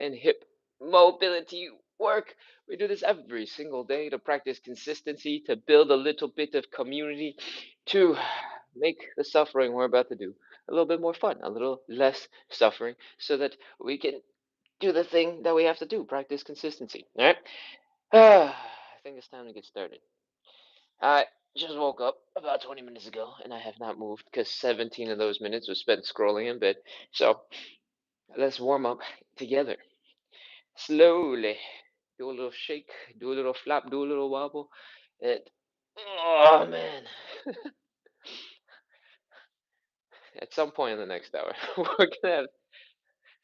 and hip mobility work. We do this every single day to practice consistency, to build a little bit of community, to make the suffering we're about to do a little bit more fun, a little less suffering, so that we can do the thing that we have to do, practice consistency. All right? I think it's time to get started. I just woke up about 20 minutes ago and I have not moved because 17 of those minutes was spent scrolling in bed. So let's warm up together. Slowly. Do a little shake, do a little flop, do a little wobble. And oh man. At some point in the next hour, we're gonna have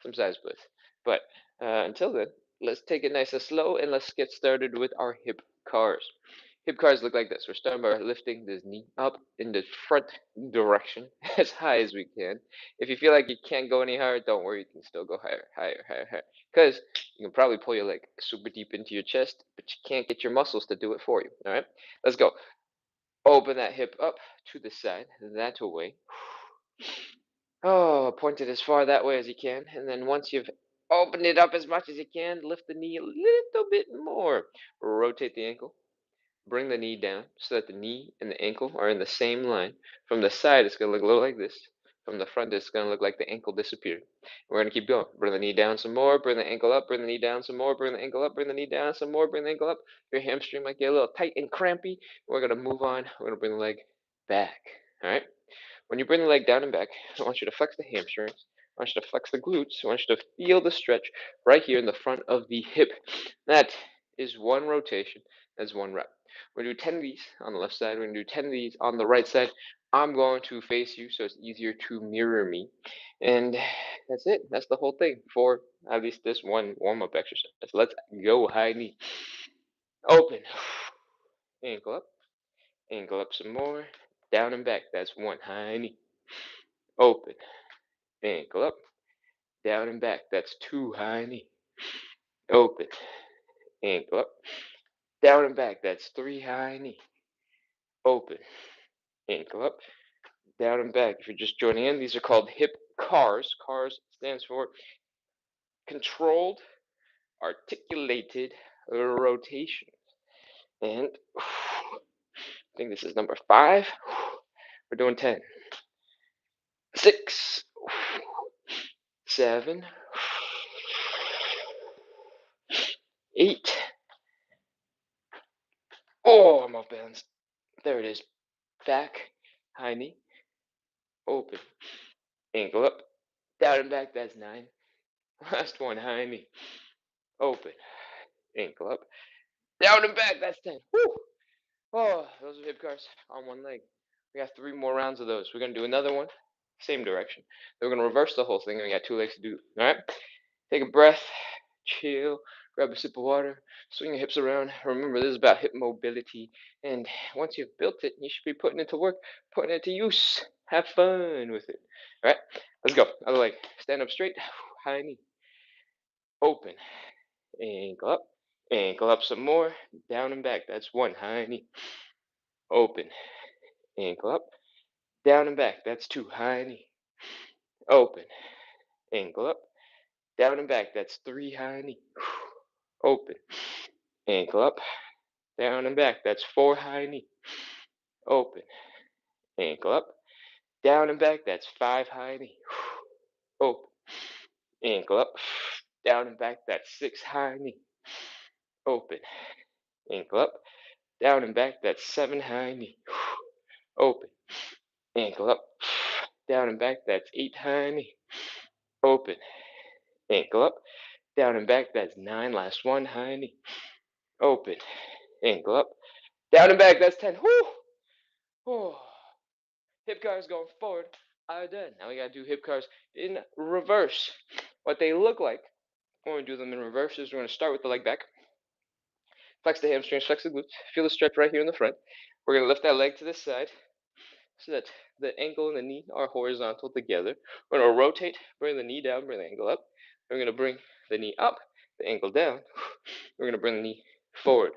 some size splits. But until then, let's take it nice and slow and let's get started with our hip cars. Hip cars look like this. We're starting by lifting this knee up in the front direction as high as we can. If you feel like you can't go any higher, don't worry, you can still go higher, higher, higher, higher. Because you can probably pull your leg super deep into your chest, but you can't get your muscles to do it for you. All right, let's go. Open that hip up to the side, that way. Oh, point it as far that way as you can. And then once you've opened it up as much as you can, lift the knee a little bit more. Rotate the ankle. Bring the knee down so that the knee and the ankle are in the same line. From the side, it's going to look a little like this. From the front, it's going to look like the ankle disappeared. We're going to keep going. Bring the knee down some more. Bring the ankle up. Bring the knee down some more. Bring the ankle up. Bring the knee down some more. Bring the ankle up. Your hamstring might get a little tight and crampy. We're going to move on. We're going to bring the leg back. All right? When you bring the leg down and back, I want you to flex the hamstrings. I want you to flex the glutes. I want you to feel the stretch right here in the front of the hip. That is one rotation. That's one rep. We're going to do 10 of these on the left side. We're going to do 10 of these on the right side. I'm going to face you so it's easier to mirror me. And that's it. That's the whole thing for at least this one warm-up exercise. Let's go high knee. Open. Ankle up. Ankle up some more. Down and back. That's one high knee. Open. Ankle up. Down and back. That's two high knee. Open. Ankle up. Down and back. That's three high knee. Open. Ankle up. Down and back. If you're just joining in, these are called hip cars. Cars stands for controlled, articulated rotation. And I think this is number 5. We're doing 10. 6. 7. 8. Oh, I'm off balance. There it is. Back, high knee, open, ankle up, down and back, that's 9. Last one, high knee, open, ankle up, down and back, that's 10. Woo! Oh, those are hip cars on one leg. We got 3 more rounds of those. We're going to do another one, same direction. Then we're going to reverse the whole thing, and we got 2 legs to do. All right? Take a breath, chill, grab a sip of water, swing your hips around. Remember, this is about hip mobility. And once you've built it, you should be putting it to work, putting it to use. Have fun with it. All right, let's go. Other leg. Stand up straight, high knee, open, ankle up some more, down and back. That's one high knee, open, ankle up, down and back. That's two high knee, open, ankle up, down and back. That's three high knee, open, ankle up, down and back. That's 4 high knee, open, ankle up, down and back. That's 5 high knee, open, ankle up, down and back. That's 6 high knee, open, ankle up, down and back. That's 7 high knee, open, ankle up, down and back. That's 8 high knee, open, ankle up, down and back. That's 9. Last one, high knee, open, ankle up, down and back. That's 10. Whoo! Oh. Hip cars going forward are done. Now we gotta do hip cars in reverse. What they look like when we do them in reverse is we're gonna start with the leg back. Flex the hamstrings, flex the glutes. Feel the stretch right here in the front. We're gonna lift that leg to the side so that the ankle and the knee are horizontal together. We're gonna rotate, bring the knee down, bring the ankle up. We're gonna bring the knee up, the ankle down. We're gonna bring the knee forward.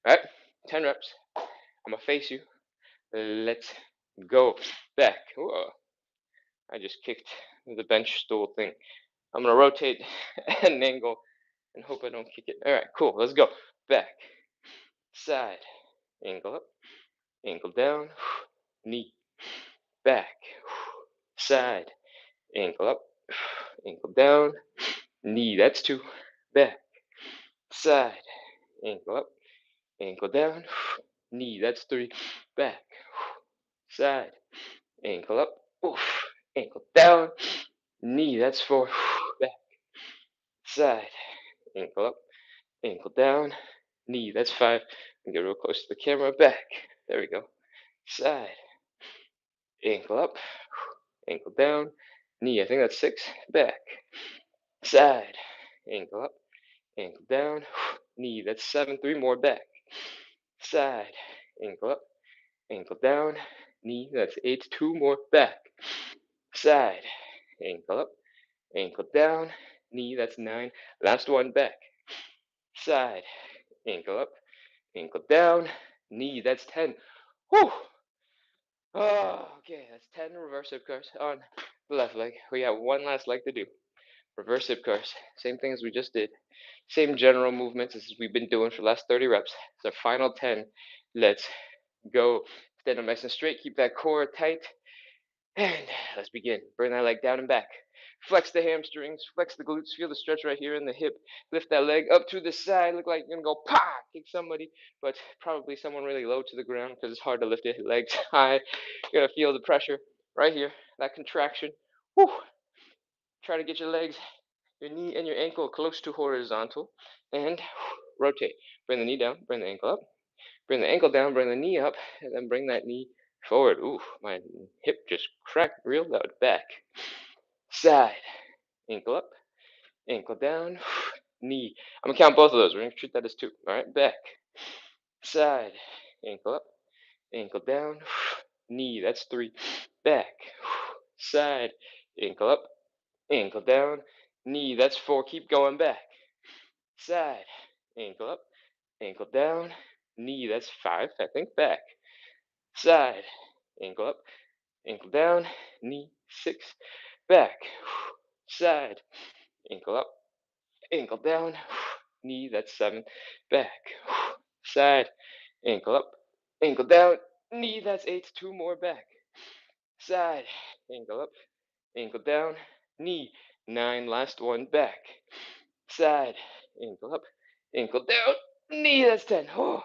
All right, 10 reps. I'm gonna face you. Let's go back. Whoa. I just kicked the bench stool thing. I'm gonna rotate at an angle and hope I don't kick it. All right, cool. Let's go. Back, side, ankle up, ankle down, knee, back, side, ankle up, ankle down, knee. That's two. Back, side, ankle up, ankle down, knee. That's three. Back, side, ankle up, ankle down, knee. That's four. Back, side, ankle up, ankle down, knee. That's five. And get real close to the camera. Back. There we go. Side, ankle up, ankle down, knee. I think that's six. Back, side, ankle up, ankle down, knee. That's seven. Three more. Back, side, ankle up, ankle down, knee. That's eight. Two more. Back, side, ankle up, ankle down, knee. That's nine. Last one. Back, side, ankle up, ankle down, knee. That's 10. Whew. Oh, okay, that's 10 reverse hip curls on the left leg. We got one last leg to do. Reverse hip curls. Same thing as we just did. Same general movements as we've been doing for the last 30 reps. It's our final 10. Let's go. Stand up nice and straight. Keep that core tight. And let's begin. Bring that leg down and back. Flex the hamstrings, flex the glutes, feel the stretch right here in the hip. Lift that leg up to the side. Look like you're going to go pah, kick somebody, but probably someone really low to the ground because it's hard to lift your legs high. You're going to feel the pressure right here, that contraction. Whew. Try to get your legs, your knee and your ankle close to horizontal. And rotate. Bring the knee down, bring the ankle up. Bring the ankle down, bring the knee up, and then bring that knee forward. Ooh, my hip just cracked real loud. Back, side, ankle up, ankle down, knee. I'm gonna count both of those. We're gonna treat that as two. All right, back, side, ankle up, ankle down, knee. That's three. Back, side, ankle up, ankle down, knee. That's four. Keep going. Back, side, ankle up, ankle down, knee. That's five. I think. Back, side, ankle up, ankle down, knee. Six. Back, side, ankle up, ankle down, knee. That's seven. Back, side, ankle up, ankle down, knee. That's eight. Two more. Back, side, ankle up, ankle down, knee. Nine. Last one. Back, side, ankle up, ankle down, knee. That's 10. Oh,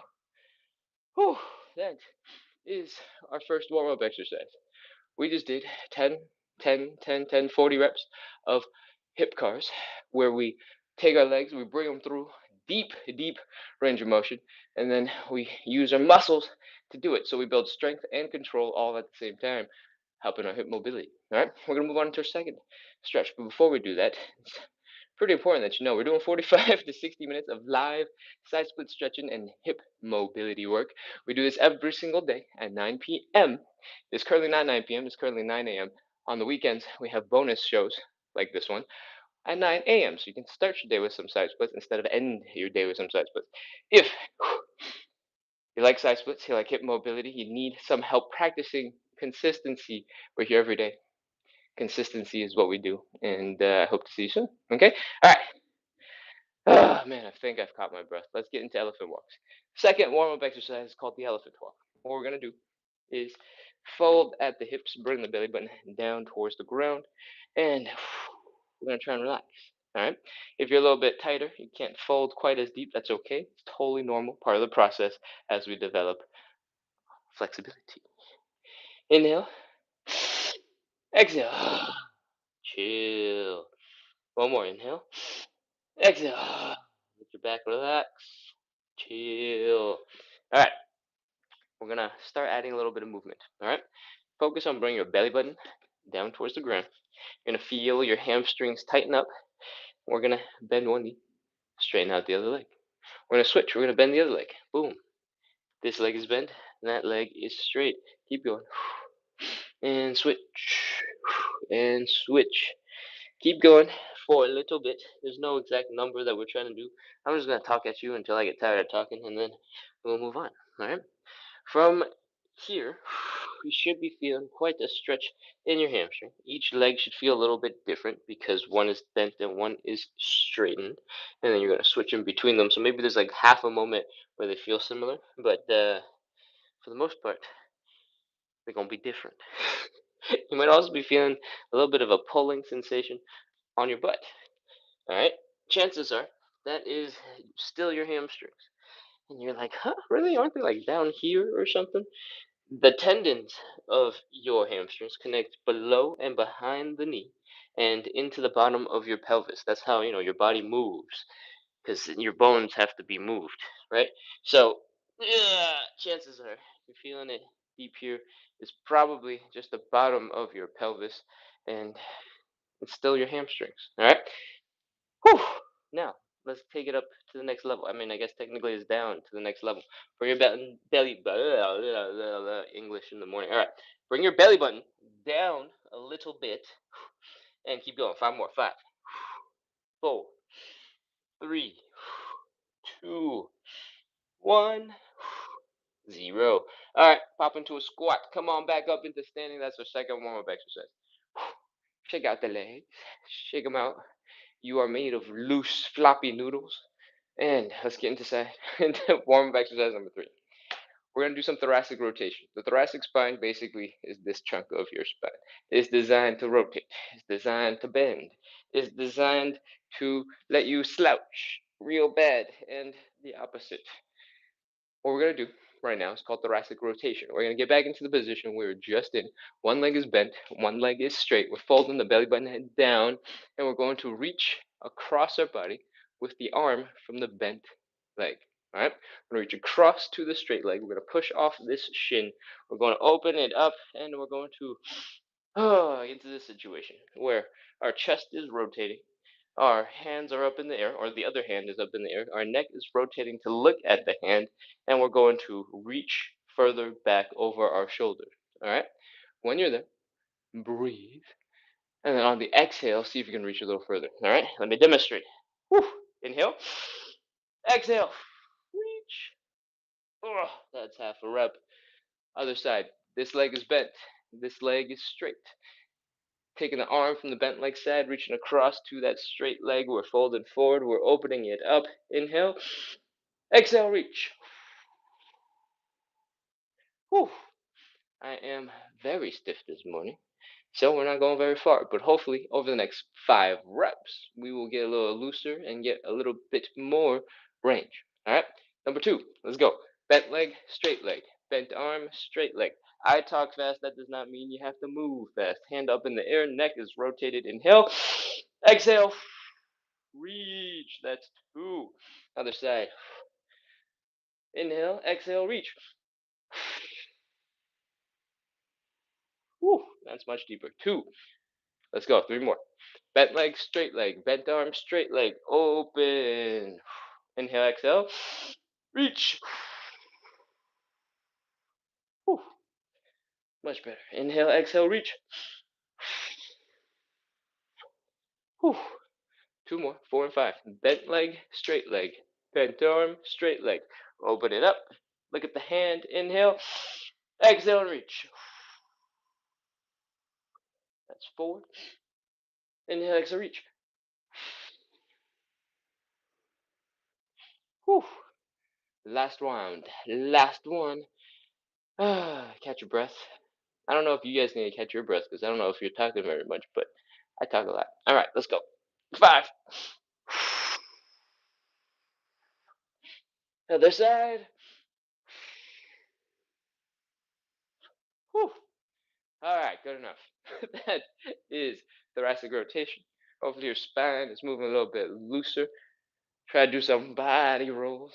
oh, that is our first warm-up exercise. We just did 10, 10, 10, 10, 40 reps of hip cars where we take our legs, we bring them through deep, deep range of motion, and then we use our muscles to do it. So we build strength and control all at the same time, helping our hip mobility. All right, we're going to move on to our second stretch. But before we do that, it's pretty important that you know we're doing 45 to 60 minutes of live side split stretching and hip mobility work. We do this every single day at 9 p.m. It's currently not 9 p.m., it's currently 9 a.m. On the weekends, we have bonus shows like this one at 9 a.m. So you can start your day with some side splits instead of end your day with some side splits. If you like side splits, you like hip mobility, you need some help practicing consistency, we're here every day. Consistency is what we do, and I hope to see you soon. Okay? All right. Oh, man, I think I've caught my breath. Let's get into elephant walks. Second warm-up exercise is called the elephant walk. What we're going to do is fold at the hips, bring the belly button down towards the ground, and we're going to try and relax. All right? If you're a little bit tighter, you can't fold quite as deep, that's okay. It's totally normal, part of the process as we develop flexibility. Inhale. Exhale. Chill. One more. Inhale. Exhale. Let your back relax. Chill. All right. We're going to start adding a little bit of movement. All right. Focus on bringing your belly button down towards the ground. You're going to feel your hamstrings tighten up. We're going to bend one knee, straighten out the other leg. We're going to switch. We're going to bend the other leg. Boom. This leg is bent, and that leg is straight. Keep going. And switch. And switch. Keep going for a little bit. There's no exact number that we're trying to do. I'm just going to talk at you until I get tired of talking, and then we'll move on. All right? From here, you should be feeling quite a stretch in your hamstring. Each leg should feel a little bit different because one is bent and one is straightened, and then you're gonna switch in between them. So maybe there's like half a moment where they feel similar, but for the most part, they're gonna be different. You might also be feeling a little bit of a pulling sensation on your butt. All right, chances are that is still your hamstrings, and you're like, huh, really? Aren't they like down here or something? The tendons of your hamstrings connect below and behind the knee and into the bottom of your pelvis. That's how, your body moves because your bones have to be moved, right? So, yeah, chances are you're feeling it deep here. It's probably just the bottom of your pelvis and it's still your hamstrings, all right? Whew. Now, let's take it up to the next level. I mean, I guess technically it's down to the next level. Bring your belly button, English in the morning. All right. Bring your belly button down a little bit and keep going. Five more. Five, four, three, two, one, zero. All right. Pop into a squat. Come on back up into standing. That's our second warm up exercise. Shake out the legs. Shake them out. You are made of loose, floppy noodles. And let's get into warm up exercise number three. We're going to do some thoracic rotation. The thoracic spine basically is this chunk of your spine. It's designed to rotate. It's designed to bend. It's designed to let you slouch real bad and the opposite. What we're going to do right now is called thoracic rotation. We're going to get back into the position we were just in. One leg is bent, one leg is straight. We're folding the belly button head down, and we're going to reach across our body with the arm from the bent leg. All right, we're going to reach across to the straight leg. We're going to push off this shin. We're going to open it up, and we're going to into this situation where our chest is rotating, our hands are up in the air, or the other hand is up in the air. Our neck is rotating to look at the hand, and we're going to reach further back over our shoulders. All right? When you're there, breathe. And then on the exhale, see if you can reach a little further. All right? Let me demonstrate. Whew. Inhale. Exhale. Reach. Oh, that's half a rep. Other side. This leg is bent. This leg is straight. Taking the arm from the bent leg side, reaching across to that straight leg. We're folding forward. We're opening it up. Inhale. Exhale, reach. Whew. I am very stiff this morning, so we're not going very far. But hopefully, over the next 5 reps, we will get a little looser and get a little bit more range. All right. Number two. Let's go. Bent leg, straight leg. Bent arm, straight leg. I talk fast. That does not mean you have to move fast. Hand up in the air. Neck is rotated. Inhale. Exhale. Reach. That's two. Other side. Inhale. Exhale. Reach. Whew, that's much deeper. Two. Let's go. Three more. Bent leg, straight leg. Bent arm, straight leg. Open. Inhale, exhale. Reach. Whew, much better. Inhale, exhale, reach. Whew. Two more. Four and five. Bent leg, straight leg. Bent arm, straight leg. Open it up. Look at the hand. Inhale. Exhale, reach. That's four. Inhale, exhale, reach. Whew. Last round. Last one. Catch your breath. I don't know if you guys need to catch your breath because I don't know if you're talking very much, but I talk a lot. All right, let's go. Five. Other side. Whew. All right, good enough. That is thoracic rotation. Hopefully your spine is moving a little bit looser. Try to do some body rolls.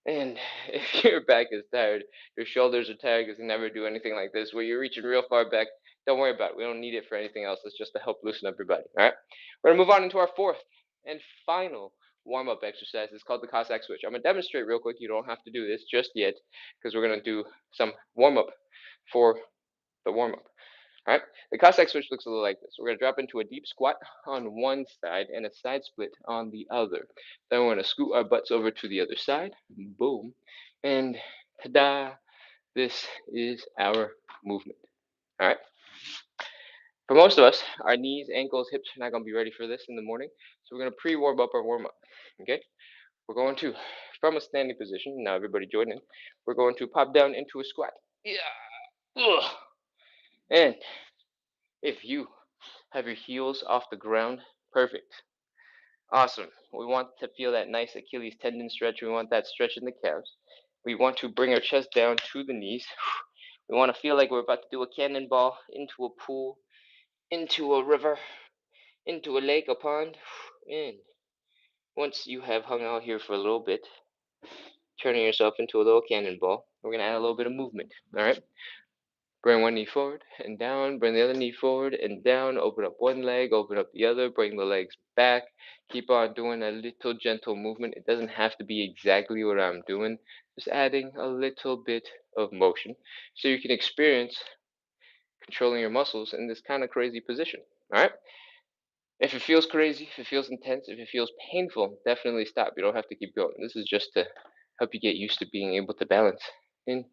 And if your back is tired, your shoulders are tired because you never do anything like this, where you're reaching real far back, don't worry about it. We don't need it for anything else. It's just to help loosen up your body. All right. We're gonna move on into our fourth and final warm-up exercise. It's called the Cossack switch. I'm gonna demonstrate real quick. You don't have to do this just yet because we're gonna do some warm-up for the warm-up. All right. The Cossack switch looks a little like this. We're going to drop into a deep squat on one side and a side split on the other. Then we're going to scoot our butts over to the other side. Boom. And ta-da. This is our movement. All right. For most of us, our knees, ankles, hips are not going to be ready for this in the morning. So we're going to pre-warm up our warm up. Okay. We're going to, from a standing position, now everybody join in. We're going to pop down into a squat. Yeah. Ugh. And if you have your heels off the ground, perfect. Awesome. We want to feel that nice Achilles tendon stretch. We want that stretch in the calves. We want to bring our chest down to the knees. We want to feel like we're about to do a cannonball into a pool, into a river, into a lake, a pond. And once you have hung out here for a little bit, turning yourself into a little cannonball, we're going to add a little bit of movement. All right? Bring one knee forward and down, bring the other knee forward and down, open up one leg, open up the other, bring the legs back. Keep on doing a little gentle movement. It doesn't have to be exactly what I'm doing, just adding a little bit of motion so you can experience controlling your muscles in this kind of crazy position. All right? If it feels crazy, if it feels intense, if it feels painful, definitely stop. You don't have to keep going. This is just to help you get used to being able to balance in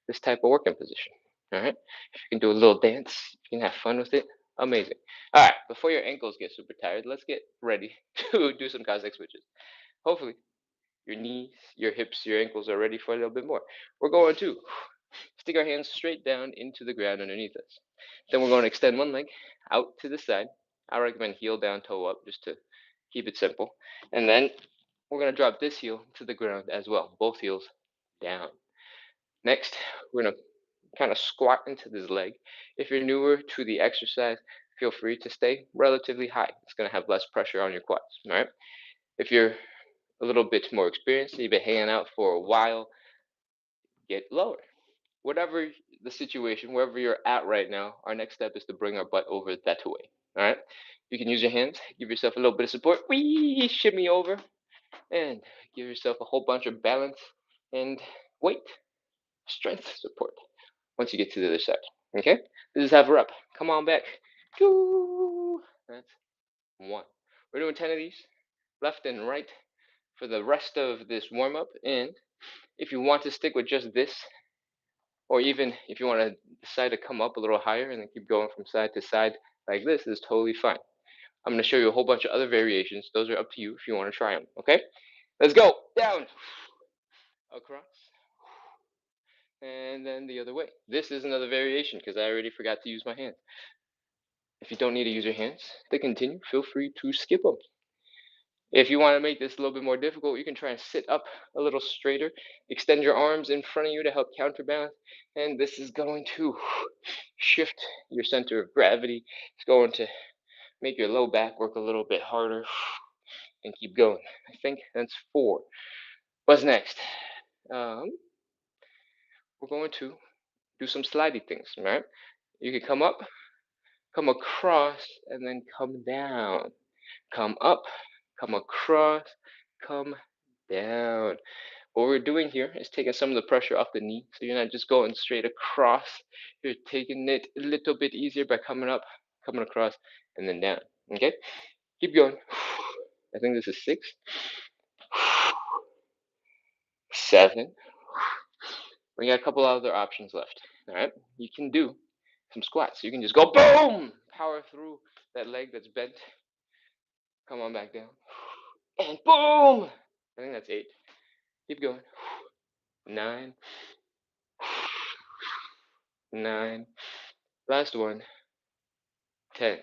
this type of working position. All right. If you can do a little dance, you can have fun with it. Amazing. All right. Before your ankles get super tired, let's get ready to do some cossack switches. Hopefully, your knees, your hips, your ankles are ready for a little bit more. We're going to stick our hands straight down into the ground underneath us. Then we're going to extend one leg out to the side. I recommend heel down, toe up, just to keep it simple. And then we're going to drop this heel to the ground as well. Both heels down. Next, we're going to kind of squat into this leg. If you're newer to the exercise, feel free to stay relatively high. It's going to have less pressure on your quads. All right. If you're a little bit more experienced, you've been hanging out for a while, get lower. Whatever the situation, wherever you're at right now, our next step is to bring our butt over that way. All right. You can use your hands, give yourself a little bit of support. Wee, shimmy over, and give yourself a whole bunch of balance and weight, strength support once you get to the other side. Okay? This is half a rep. Come on back. That's one. We're doing 10 of these, left and right, for the rest of this warm up. And if you want to stick with just this, or even if you want to decide to come up a little higher and then keep going from side to side like this, is totally fine. I'm going to show you a whole bunch of other variations. Those are up to you if you want to try them. Okay? Let's go. Down, across, and then the other way. This is another variation because I already forgot to use my hands. If you don't need to use your hands to continue, feel free to skip them. If you want to make this a little bit more difficult, you can try and sit up a little straighter. Extend your arms in front of you to help counterbalance. And this is going to shift your center of gravity. It's going to make your low back work a little bit harder. And keep going. I think that's 4. What's next? We're going to do some slidey things, right? You can come up, come across, and then come down. Come up, come across, come down. What we're doing here is taking some of the pressure off the knee, so you're not just going straight across. You're taking it a little bit easier by coming up, coming across, and then down. Okay? Keep going. I think this is 6, 7. We got a couple other options left. All right? You can do some squats. You can just go boom, power through that leg that's bent. Come on back down. And boom! I think that's 8. Keep going. 9. 9. Last one. 10.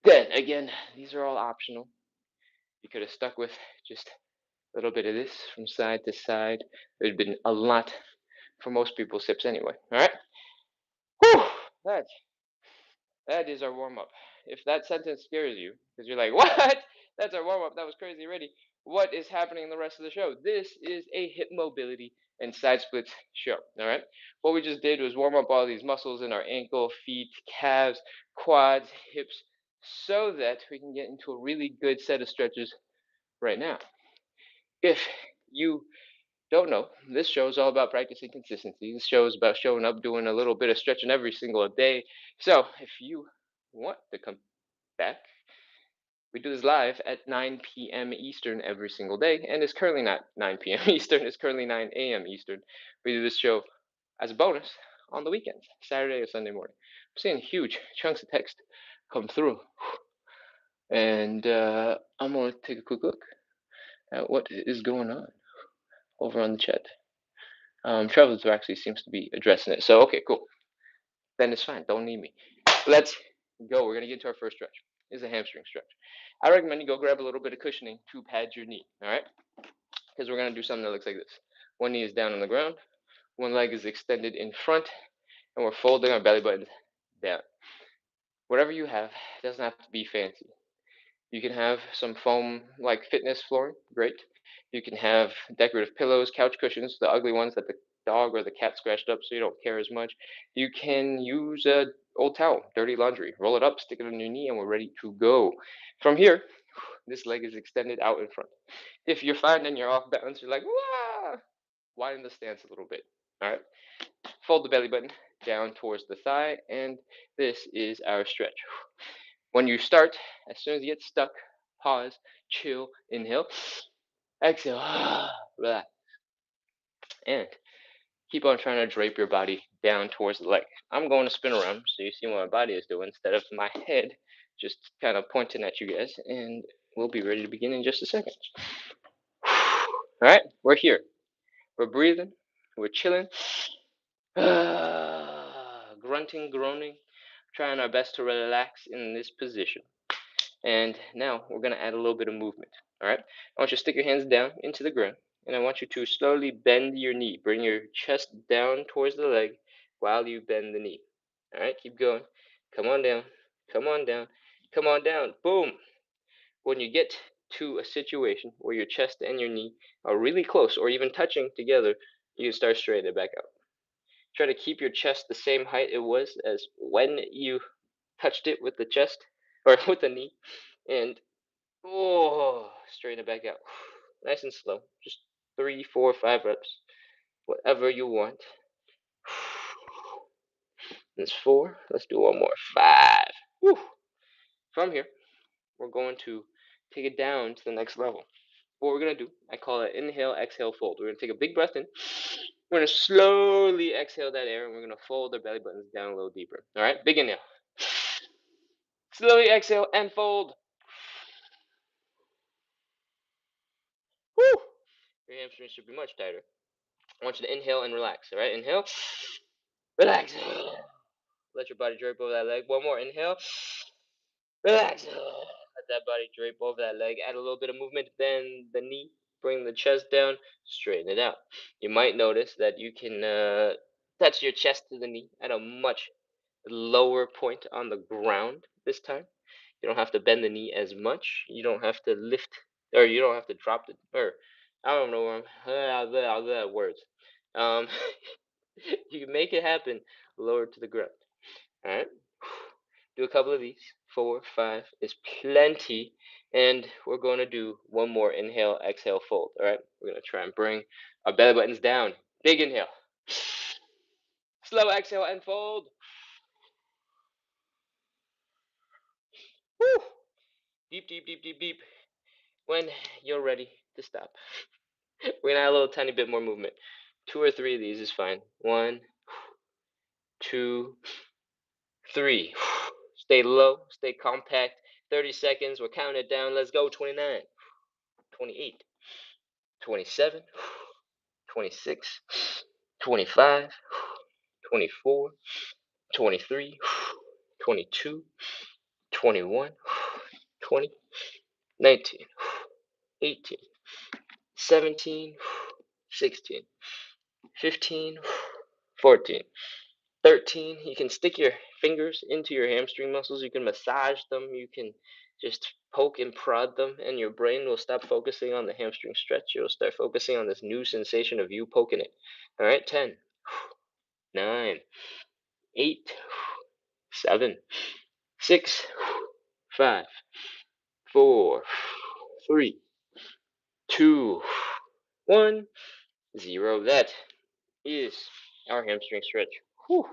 Then, again, these are all optional. You could have stuck with just a little bit of this from side to side. There'd been a lot for most people's hips anyway. All right? Whew! That is our warm up. If that sentence scares you, because you're like, what? That's our warm up. That was crazy already. What is happening in the rest of the show? This is a hip mobility and side splits show. All right. What we just did was warm up all these muscles in our ankle, feet, calves, quads, hips, so that we can get into a really good set of stretches right now. If you don't know, this show is all about practicing consistency. This show is about showing up, doing a little bit of stretching every single day. So if you want to come back, We do this live at 9 p.m. Eastern every single day, and it's currently not 9 p.m. Eastern, it's currently 9 a.m. Eastern. We do this show as a bonus on the weekends, Saturday or Sunday morning. I'm seeing huge chunks of text come through, and I'm going to take a quick look at what is going on over on the chat. Travelers actually seems to be addressing it, so okay, cool. Then it's fine, don't need me. Let's go. We're going to get into our first stretch. This is a hamstring stretch. I recommend you go grab a little bit of cushioning to pad your knee, all right? Because we're going to do something that looks like this. One knee is down on the ground, one leg is extended in front, and we're folding our belly button down. Whatever you have, it doesn't have to be fancy. You can have some foam like fitness flooring, great. You can have decorative pillows, couch cushions, the ugly ones that the dog or the cat scratched up so you don't care as much. You can use a old towel, dirty laundry, roll it up, stick it on your knee, and we're ready to go. From here, this leg is extended out in front. If you're finding you're off balance, you're like, wah, widen the stance a little bit. All right, fold the belly button down towards the thigh, and this is our stretch. When you start, as soon as you get stuck, pause, chill, inhale, exhale, relax, and keep on trying to drape your body down towards the leg. I'm going to spin around so you see what my body is doing instead of my head just kind of pointing at you guys, and we'll be ready to begin in just a second. All right, we're here. We're breathing. We're chilling. Grunting, groaning, trying our best to relax in this position. And now we're going to add a little bit of movement. All right. I want you to stick your hands down into the ground, and I want you to slowly bend your knee. Bring your chest down towards the leg while you bend the knee. All right. Keep going. Come on down. Come on down. Come on down. Boom. When you get to a situation where your chest and your knee are really close or even touching together, you start straightening it back out. Try to keep your chest the same height it was as when you touched it with the chest or with the knee, and straighten it back out. Nice and slow. Just 3, 4, 5 reps. Whatever you want. That's 4. Let's do one more. 5. Whew. From here, we're going to take it down to the next level. What we're going to do, I call it inhale, exhale, fold. We're going to take a big breath in. We're going to slowly exhale that air, and we're going to fold our belly buttons down a little deeper. All right, big inhale. Slowly exhale and fold. Woo! Your hamstrings should be much tighter. I want you to inhale and relax. All right, inhale, relax. Let your body drape over that leg. One more, inhale, relax. Let that body drape over that leg. Add a little bit of movement, bend the knee, bring the chest down, straighten it out. You might notice that you can touch your chest to the knee at a much lower point on the ground this time. You don't have to bend the knee as much. You don't have to lift, or you don't have to drop it, or I don't know words. Um, you can make it happen lower to the ground. All right. Do a couple of these. 4, 5 is plenty. And we're going to do one more inhale, exhale, fold. All right. We're going to try and bring our belly buttons down. Big inhale. Slow exhale and fold. Woo! Deep, deep, deep, deep, deep. When you're ready to stop, we're going to add a little tiny bit more movement. 2 or 3 of these is fine. 1, 2, 3. Stay low, stay compact. 30 seconds. We're counting it down. Let's go. 29, 28, 27, 26, 25, 24, 23, 22, 21, 20, 19, 18, 17, 16, 15, 14, 13. You can stick your fingers into your hamstring muscles. You can massage them. You can just poke and prod them, and your brain will stop focusing on the hamstring stretch. You'll start focusing on this new sensation of you poking it. All right, 10, 9, 8, 7, 6, 5, 4, 3, 2, 1, 0. That is our hamstring stretch. Whew.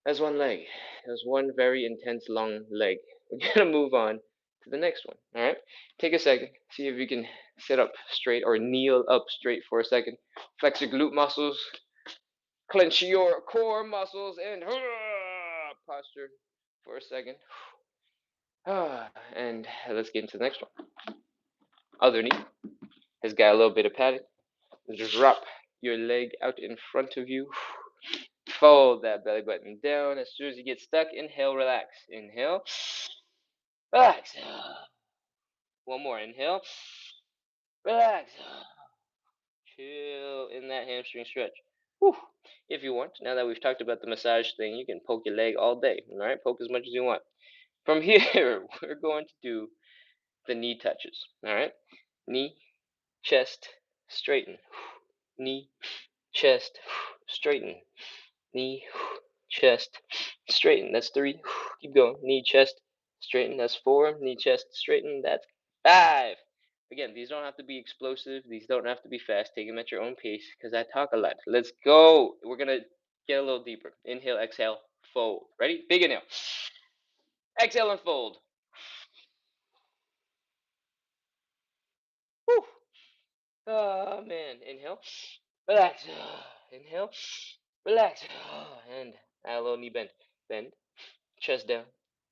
That's one leg. That's one very intense long leg. We're gonna move on to to the next one. All right, take a second, see if you can sit up straight or kneel up straight for a second. Flex your glute muscles, clench your core muscles, and posture for a second. And let's get into the next one. Other knee has got a little bit of padding. Drop your leg out in front of you. Fold that belly button down. As soon as you get stuck, inhale, relax. Inhale, relax. One more. Inhale, relax. Chill in that hamstring stretch. Whew. If you want, now that we've talked about the massage thing, you can poke your leg all day. All right, poke as much as you want. From here, we're going to do the knee touches. All right, knee, chest, straighten. Knee, chest, straighten. Knee, chest, straighten. That's 3. Keep going. Knee, chest, straighten. That's 4. Knee, chest, straighten. That's 5. Again, these don't have to be explosive. These don't have to be fast. Take them at your own pace because I talk a lot. Let's go. We're going to get a little deeper. Inhale, exhale, fold. Ready? Big inhale. Exhale and fold. Whew. Oh, man. Inhale. Relax. Inhale. Relax. And add a little knee bend. Bend. Chest down.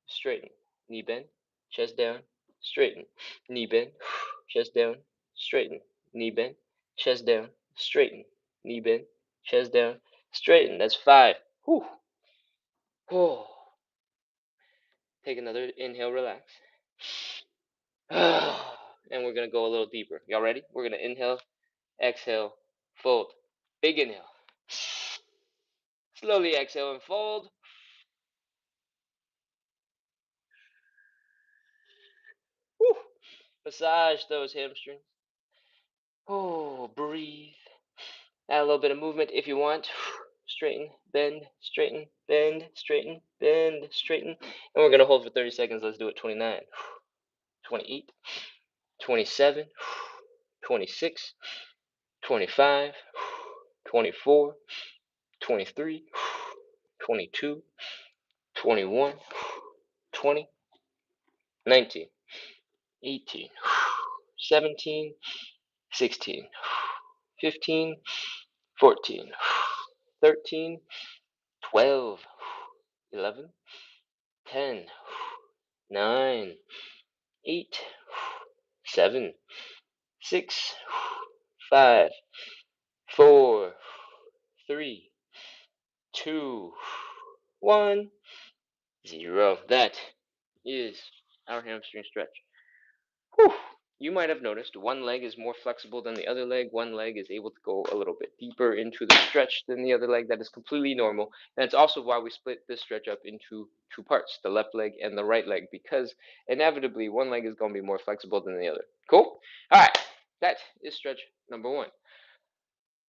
Straighten. Knee bend. Chest down. Straighten. Knee bend. Chest down. Straighten. Knee bend. Chest down. Straighten. Knee bend. Chest down. Straighten. That's 5. Whew. Oh. Take another inhale. Relax. And we're going to go a little deeper. Y'all ready? We're going to inhale, exhale, fold. Big inhale. Slowly exhale and fold. Whew. Massage those hamstrings. Oh, breathe. Add a little bit of movement if you want. Straighten, bend, straighten, bend, straighten, bend, straighten. And we're going to hold for 30 seconds. Let's do it. 29, 28, 27, 26, 25, 24, 23, 22, 21, 20, 19, 18, 17, 16, 15, 14, 13, 12, 11, 10, 9, 8, 7, 6, 5, 4, 3, 2, 1, 0. That is our hamstring stretch. Whew. You might have noticed one leg is more flexible than the other leg. One leg is able to go a little bit deeper into the stretch than the other leg. That is completely normal. And it's also why we split this stretch up into 2 parts, the left leg and the right leg, because inevitably one leg is going to be more flexible than the other. Cool? All right. That is stretch number 1.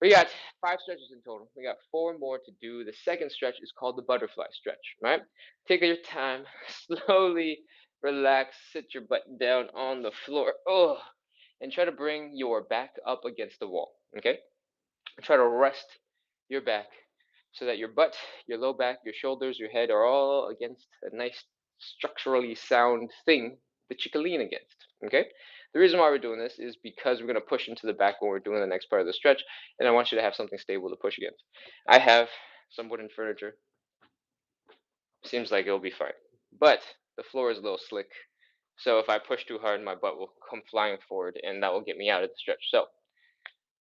We got 5 stretches in total. We got 4 more to do. The second stretch is called the butterfly stretch, right? Take your time, slowly relax, sit your butt down on the floor, and try to bring your back up against the wall, okay? Try to rest your back so that your butt, your low back, your shoulders, your head are all against a nice structurally sound thing that you can lean against, okay? The reason why we're doing this is because we're going to push into the back when we're doing the next part of the stretch, and I want you to have something stable to push against. I have some wooden furniture. Seems like it'll be fine, but the floor is a little slick, so if I push too hard, my butt will come flying forward, and that will get me out of the stretch. So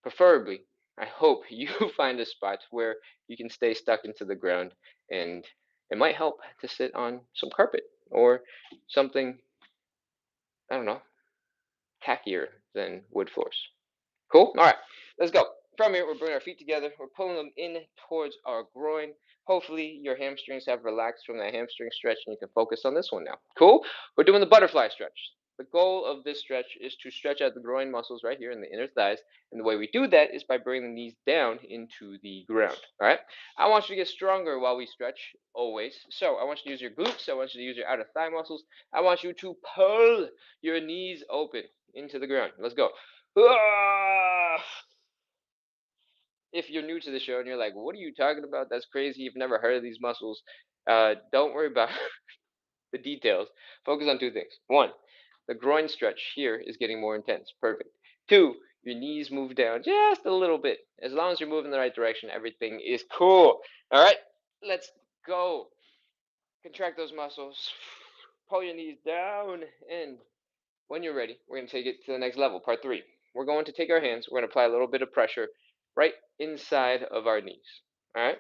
preferably, I hope you find a spot where you can stay stuck into the ground, and it might help to sit on some carpet or something, I don't know, tackier than wood floors. Cool? All right, let's go. From here, we're bringing our feet together. We're pulling them in towards our groin. Hopefully, your hamstrings have relaxed from that hamstring stretch and you can focus on this one now. Cool? We're doing the butterfly stretch. The goal of this stretch is to stretch out the groin muscles right here in the inner thighs. And the way we do that is by bringing the knees down into the ground. All right? I want you to get stronger while we stretch, always. So I want you to use your glutes. I want you to use your outer thigh muscles. I want you to pull your knees open into the ground. Let's go. If you're new to the show and you're like, what are you talking about? That's crazy. You've never heard of these muscles. Don't worry about the details. Focus on 2 things. 1, The groin stretch here is getting more intense. Perfect. 2, your knees move down just a little bit. As long as you're moving in the right direction, everything is cool. All right, let's go. Contract those muscles. Pull your knees down. And when you're ready, we're going to take it to the next level, part 3. We're going to take our hands, we're going to apply a little bit of pressure right inside of our knees. All right?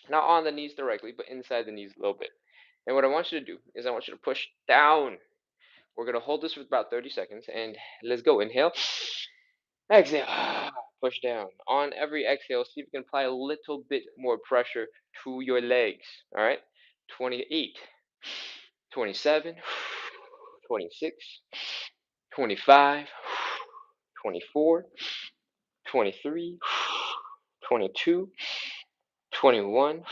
Not on the knees directly, but inside the knees a little bit. And what I want you to do is I want you to push down. We're going to hold this for about 30 seconds and let's go. Inhale. Exhale. Push down. On every exhale, see if you can apply a little bit more pressure to your legs. All right? 28, 27, 26, 25, 24, 23, 22, 21,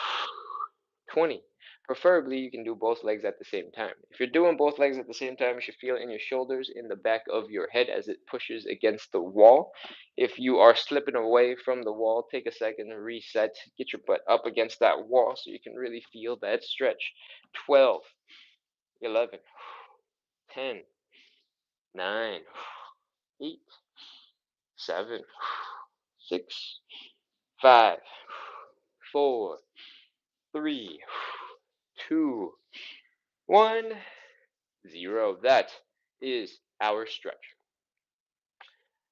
20. Preferably, you can do both legs at the same time. If you're doing both legs at the same time, you should feel it in your shoulders, in the back of your head as it pushes against the wall. If you are slipping away from the wall, take a second to reset. Get your butt up against that wall so you can really feel that stretch. 12, 11, 10, 9, 8, 7, 6, 5, 4, 3, 2, 1, 0. That is our stretch.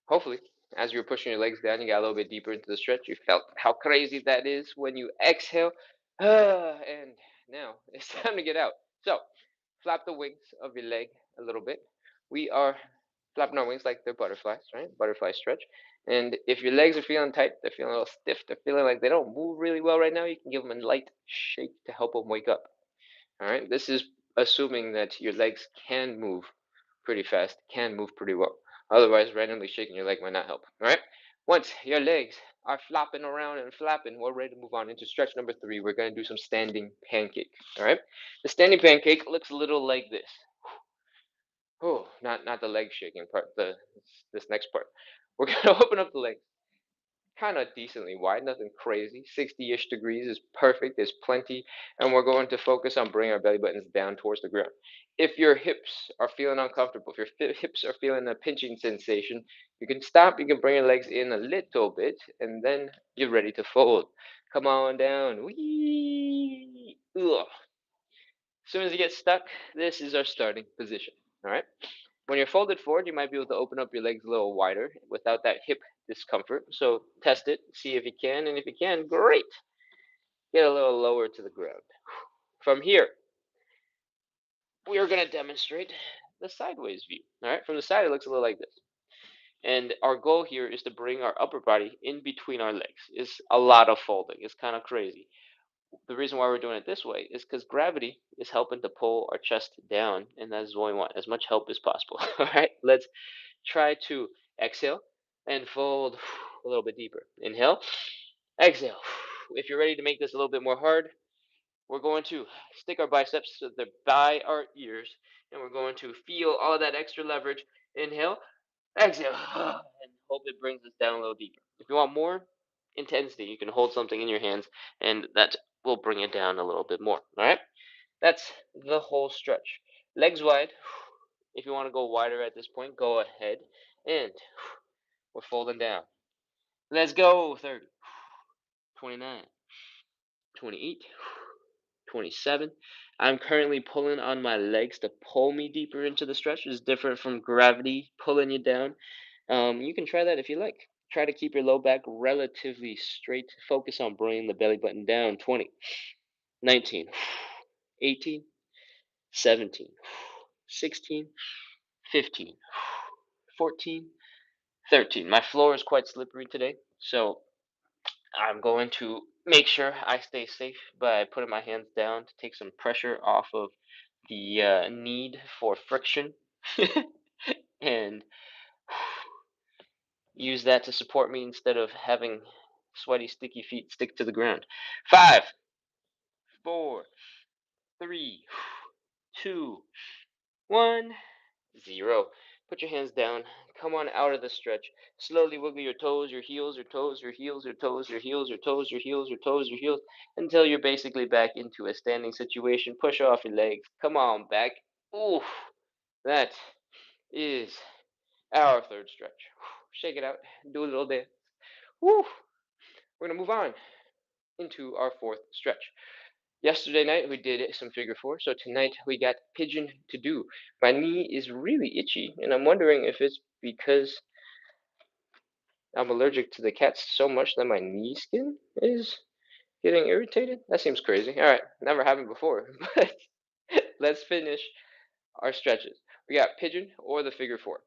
Hopefully, as you're pushing your legs down, you got a little bit deeper into the stretch. You felt how crazy that is when you exhale. And now it's time to get out. So, flap the wings of your leg a little bit. We are flapping our wings like they're butterflies, right? Butterfly stretch. And if your legs are feeling tight, they're feeling a little stiff, they're feeling like they don't move really well right now, you can give them a light shake to help them wake up. All right, this is assuming that your legs can move pretty fast, can move pretty well. Otherwise, randomly shaking your leg might not help. All right, once your legs are flopping around and flapping, we're ready to move on into stretch number 3. We're going to do some standing pancake. All right, the standing pancake looks a little like this. Oh, not the leg shaking part, this next part. We're going to open up the legs kind of decently wide, nothing crazy. 60-ish degrees is perfect. There's plenty, and we're going to focus on bringing our belly buttons down towards the ground. If your hips are feeling uncomfortable, if your hips are feeling a pinching sensation, you can stop. You can bring your legs in a little bit, and then you're ready to fold. Come on down. Whee! Ugh. As soon as you get stuck, this is our starting position. All right. When you're folded forward, you might be able to open up your legs a little wider without that hip discomfort. So test it, see if you can, and if you can, great. Get a little lower to the ground. From here, we are going to demonstrate the sideways view. All right, from the side, it looks a little like this. And our goal here is to bring our upper body in between our legs. It's a lot of folding. It's kind of crazy. The reason why we're doing it this way is because gravity is helping to pull our chest down, and that is what we want, as much help as possible. All right, let's try to exhale and fold a little bit deeper. Inhale, exhale. If you're ready to make this a little bit more hard, we're going to stick our biceps so they're by our ears, and we're going to feel all of that extra leverage. Inhale, exhale, and hope it brings us down a little deeper. If you want more intensity, you can hold something in your hands, and that will bring it down a little bit more. All right, that's the whole stretch. Legs wide. If you want to go wider at this point, go ahead, and we're folding down. Let's go. 30, 29, 28, 27. I'm currently pulling on my legs to pull me deeper into the stretch. It's different from gravity pulling you down. You can try that if you like. Try to keep your low back relatively straight. Focus on bringing the belly button down. 20, 19, 18, 17, 16, 15, 14, 13. My floor is quite slippery today, so I'm going to make sure I stay safe by putting my hands down to take some pressure off of the need for friction and use that to support me instead of having sweaty, sticky feet stick to the ground. 5, 4, 3, 2, 1. 0. Put your hands down. Come on out of the stretch. Slowly wiggle your toes, your heels, your toes, your heels, your toes, your heels, your toes, your heels, your toes, your heels, until you're basically back into a standing situation. Push off your legs. Come on back. Oof. That is our third stretch. Shake it out, do a little dance. Woo! We're gonna move on into our fourth stretch. Yesterday night we did some figure four, so tonight we got pigeon to do. My knee is really itchy, and I'm wondering if it's because I'm allergic to the cats so much that my knee skin is getting irritated. That seems crazy. All right, never happened before, but let's finish our stretches. We got pigeon or the figure four.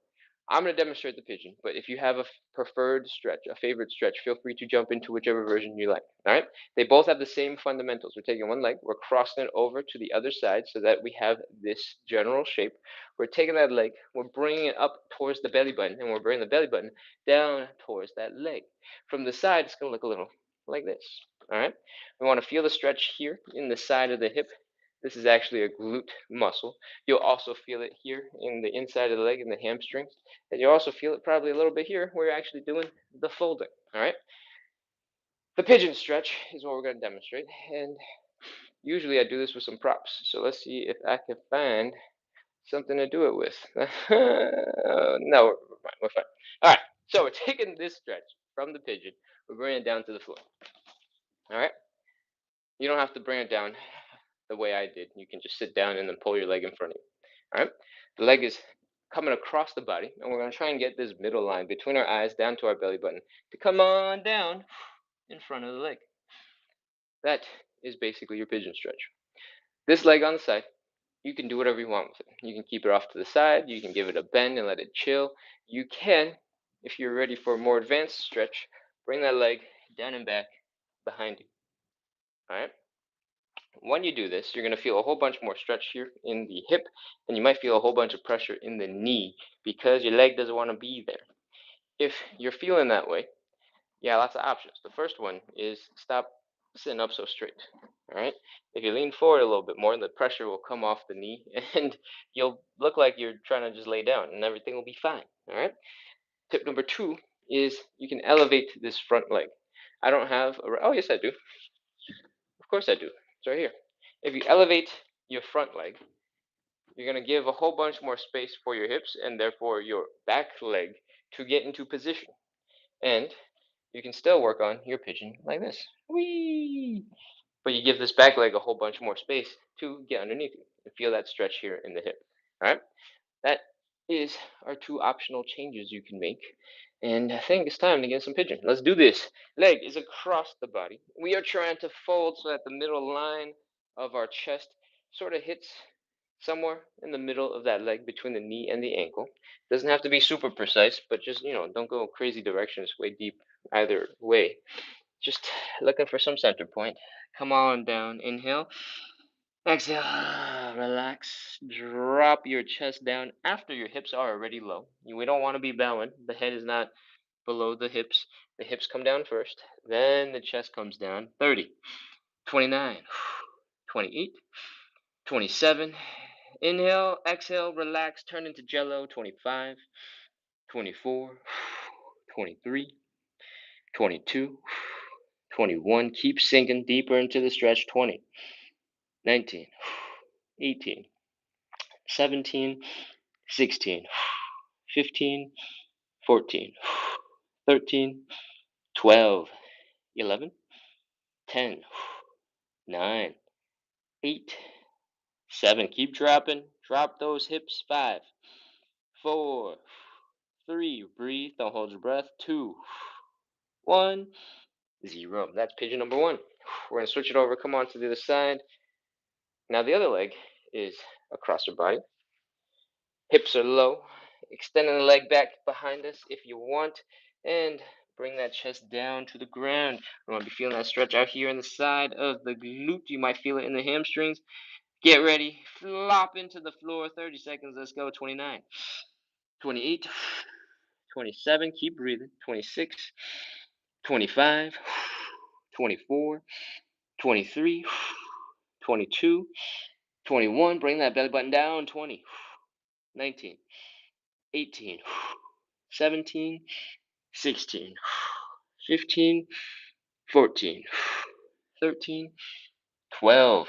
I'm going to demonstrate the pigeon, but if you have a preferred stretch, a favorite stretch, feel free to jump into whichever version you like. All right? They both have the same fundamentals. We're taking one leg, we're crossing it over to the other side so that we have this general shape. We're taking that leg, we're bringing it up towards the belly button, and we're bringing the belly button down towards that leg. From the side, it's going to look a little like this. All right? We want to feel the stretch here in the side of the hip. This is actually a glute muscle. You'll also feel it here in the inside of the leg in the hamstrings. And you'll also feel it probably a little bit here where you're actually doing the folding. All right. The pigeon stretch is what we're going to demonstrate. And usually I do this with some props. So let's see if I can find something to do it with. No, we're fine. We're fine. All right. So we're taking this stretch from the pigeon. We're bringing it down to the floor. All right. You don't have to bring it down the way I did. You can just sit down and then pull your leg in front of you. All right. The leg is coming across the body, and we're going to try and get this middle line between our eyes down to our belly button to come on down in front of the leg. That is basically your pigeon stretch. This leg on the side, you can do whatever you want with it. You can keep it off to the side. You can give it a bend and let it chill. You can, if you're ready for a more advanced stretch, bring that leg down and back behind you. All right. When you do this, you're going to feel a whole bunch more stretch here in the hip, and you might feel a whole bunch of pressure in the knee because your leg doesn't want to be there. If you're feeling that way, yeah, lots of options. The first one is stop sitting up so straight. All right. If you lean forward a little bit more, the pressure will come off the knee, and you'll look like you're trying to just lay down, and everything will be fine. All right. Tip number two is you can elevate this front leg. I don't have a. Oh, yes, I do. Of course, I do. It's right here. If you elevate your front leg, you're going to give a whole bunch more space for your hips and therefore your back leg to get into position. And you can still work on your pigeon like this. Whee! But you give this back leg a whole bunch more space to get underneath you and feel that stretch here in the hip. All right? That is our two optional changes you can make. And I think it's time to get some pigeon. Let's do this. Leg is across the body. We are trying to fold so that the middle line of our chest sort of hits somewhere in the middle of that leg between the knee and the ankle. Doesn't have to be super precise, but just, don't go crazy directions way deep either way. Just looking for some center point. Come on down. Inhale. Exhale. Relax. Drop your chest down after your hips are already low. We don't want to be bowing. The head is not below the hips. The hips come down first. Then the chest comes down. 30, 29, 28, 27. Inhale, exhale, relax, turn into jello. 25, 24, 23, 22, 21. Keep sinking deeper into the stretch. 20, 19, 18, 17, 16, 15, 14, 13, 12, 11, 10, 9, 8, 7. Keep dropping. Drop those hips. 5, 4, 3. Breathe. Don't hold your breath. 2, 1, 0. That's pigeon number 1. We're going to switch it over. Come on to the other side. Now the other leg is across your body. Hips are low. Extending the leg back behind us if you want. And bring that chest down to the ground. You want to be feeling that stretch out here in the side of the glute. You might feel it in the hamstrings. Get ready. Flop into the floor. 30 seconds. Let's go. 29, 28, 27. Keep breathing. 26, 25, 24, 23, 22, 21. Bring that belly button down. 20, 19, 18, 17, 16, 15, 14, 13, 12,